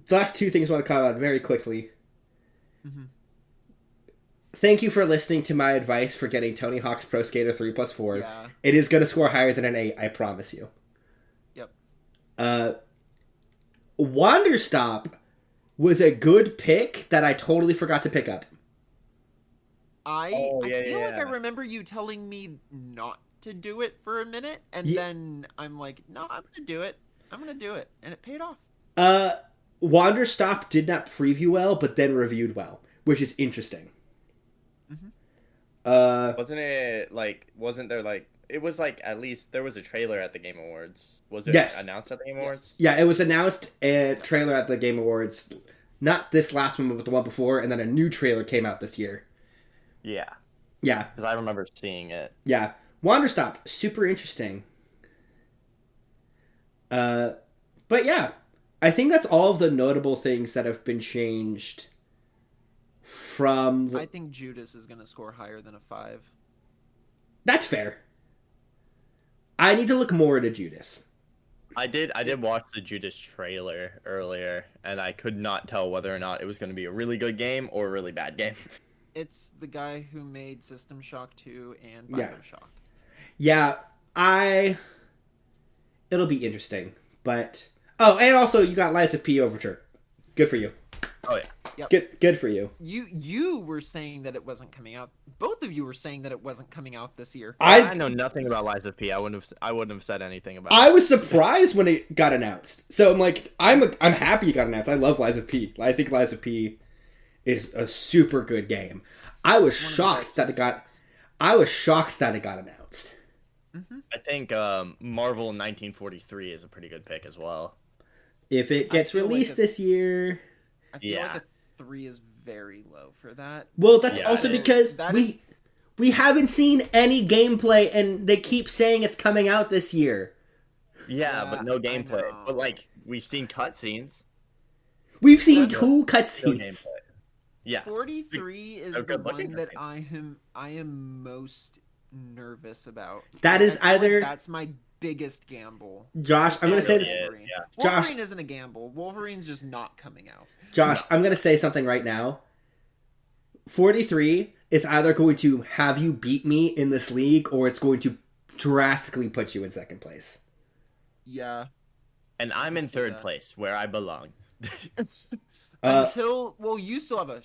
S1: the last two things I want to comment on very quickly.
S3: Mm-hmm.
S1: Thank you for listening to my advice for getting Tony Hawk's Pro Skater 3+4.
S3: Yeah.
S1: It is going to score higher than an 8, I promise you.
S3: Yep.
S1: Wanderstop was a good pick that I totally forgot to pick up.
S3: I feel like I remember you telling me not to do it for a minute, and then I'm like, no, I'm going to do it. And it paid off.
S1: Wanderstop did not preview well, but then reviewed well, which is interesting.
S3: Mm-hmm.
S2: Wasn't there like, it was like, at least there was a trailer at the Game Awards. Was it announced at the Game Awards?
S1: Yeah, it was announced a trailer at the Game Awards. Not this last one, but the one before, and then a new trailer came out this year.
S2: Yeah.
S1: Yeah.
S2: Because I remember seeing it.
S1: Yeah. Wanderstop, super interesting. But yeah, I think that's all of the notable things that have been changed from...
S3: I think Judas is going to score higher than a 5.
S1: That's fair. I need to look more into Judas.
S2: I did watch the Judas trailer earlier, and I could not tell whether or not it was going to be a really good game or a really bad game.
S3: It's the guy who made System Shock 2 and BioShock.
S1: Yeah, it'll be interesting, but... Oh, and also you got Lies of P Overture. Good for you.
S2: Oh, yeah.
S3: Yep.
S1: Good for you.
S3: You were saying that it wasn't coming out. Both of you were saying that it wasn't coming out this year.
S2: I know nothing about Lies of P. I wouldn't have said anything about it.
S1: I was surprised when it got announced. So I'm like, I'm happy it got announced. I love Lies of P. I think Lies of P is a super good game. I was shocked that it got announced.
S3: Mm-hmm.
S2: I think Marvel 1943 is a pretty good pick as well.
S1: If it gets released this year...
S3: I feel like a 3 is very low for that.
S1: Well, that's also because we haven't seen any gameplay, and they keep saying it's coming out this year.
S2: Yeah, but no gameplay. But like, we've seen cutscenes.
S1: We've seen 2 cutscenes.
S2: Yeah.
S3: 43 is the one that I am most nervous about.
S1: That's
S3: my biggest gamble.
S1: Josh, I'm going to say this.
S3: Yeah. Wolverine isn't a gamble. Wolverine's just not coming out.
S1: Josh, I'm going to say something right now. 43 is either going to have you beat me in this league, or it's going to drastically put you in second place.
S3: Yeah.
S2: And I'm in third place, where I belong.
S3: Well, you still have a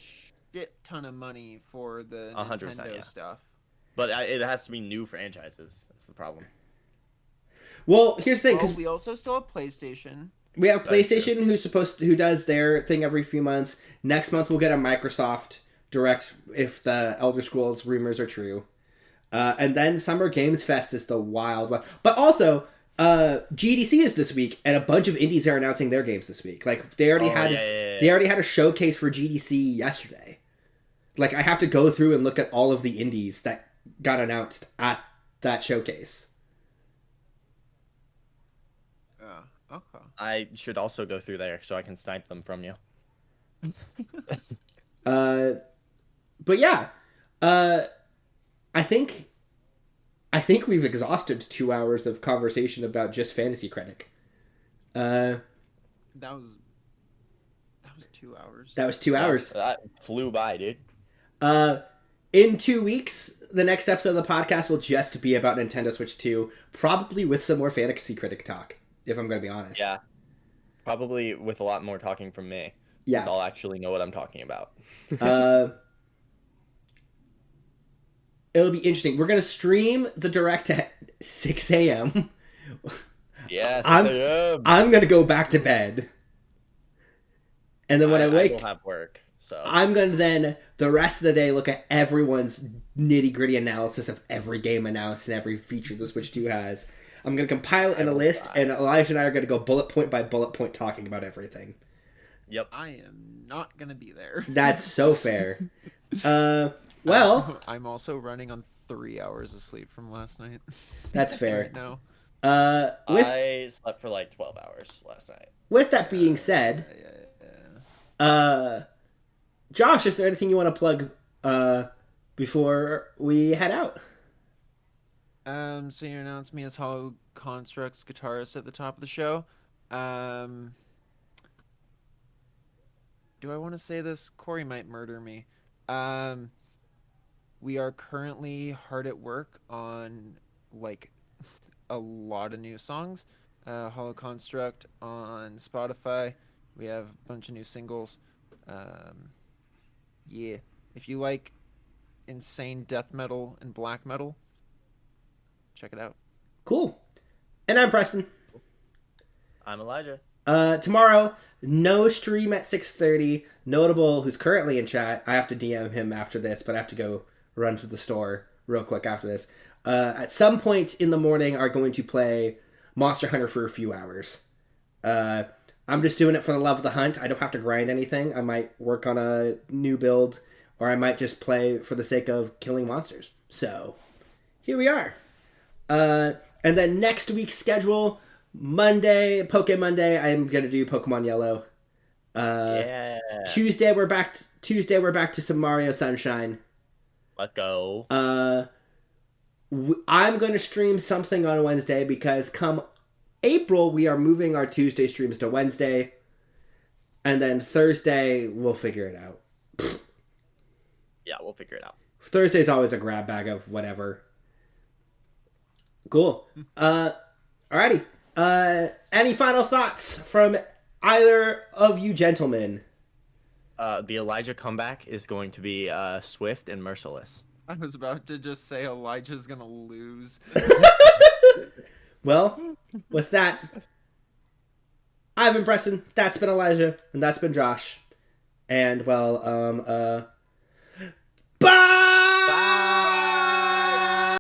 S3: shit ton of money for the
S2: 100%,
S3: Nintendo stuff.
S2: But it has to be new franchises. That's the problem.
S1: Well, here's the thing, because
S3: we also still have PlayStation.
S1: We have PlayStation who does their thing every few months. Next month we'll get a Microsoft Direct if the Elder Scrolls rumors are true. And then Summer Games Fest is the wild one. But also, GDC is this week, and a bunch of indies are announcing their games this week. Like they already had a showcase for GDC yesterday. Like I have to go through and look at all of the indies that got announced at that showcase.
S3: Okay.
S2: I should also go through there so I can snipe them from you.
S1: But yeah, I think we've exhausted 2 hours of conversation about just Fantasy Critic.
S3: That was 2 hours.
S1: That was 2 hours.
S2: That flew by, dude.
S1: In 2 weeks, the next episode of the podcast will just be about Nintendo Switch 2, probably with some more Fantasy Critic talk, if I'm going to be honest.
S2: Yeah. Probably with a lot more talking from me.
S1: Yeah.
S2: Because I'll actually know what I'm talking about.
S1: It'll be interesting. We're going to stream the Direct at 6 a.m.
S2: Yes,
S1: I'm going to go back to bed. And then when I wake...
S2: I will have work, so...
S1: I'm going to then, the rest of the day, look at everyone's nitty-gritty analysis of every game announced and every feature the Switch 2 has. I'm going to compile it in a list, and Elijah and I are going to go bullet point by bullet point talking about everything.
S2: Yep.
S3: I am not going to be there.
S1: That's so fair. Well...
S3: I'm also running on 3 hours of sleep from last night.
S1: That's fair.
S3: Right now.
S2: I slept for like 12 hours last night.
S1: With that being said, Josh, is there anything you want to plug before we head out?
S3: So you announced me as Hollow Construct's guitarist at the top of the show. Do I want to say this? Corey might murder me. We are currently hard at work on like a lot of new songs. Hollow Construct on Spotify. We have a bunch of new singles. Yeah, if you like insane death metal and black metal, check it out.
S1: Cool. And I'm Preston.
S2: I'm Elijah.
S1: Tomorrow, no stream at 6:30. Notable, who's currently in chat. I have to DM him after this, but I have to go run to the store real quick after this. At some point in the morning, are going to play Monster Hunter for a few hours. I'm just doing it for the love of the hunt. I don't have to grind anything. I might work on a new build, or I might just play for the sake of killing monsters. So, here we are. And then next week's schedule, Monday, Poke Monday, I'm going to do Pokemon Yellow.
S2: Yeah.
S1: Tuesday, we're back to some Mario Sunshine.
S2: Let's go.
S1: I'm going to stream something on Wednesday because come April, we are moving our Tuesday streams to Wednesday. And then Thursday, we'll figure it out.
S2: Yeah, we'll figure it out.
S1: Thursday's always a grab bag of whatever. Cool. Alrighty. Any final thoughts from either of you gentlemen?
S2: The Elijah comeback is going to be swift and merciless.
S3: I was about to just say Elijah's gonna lose.
S1: Well, with that, I've been Preston, that's been Elijah, and that's been Josh. And, well, bye!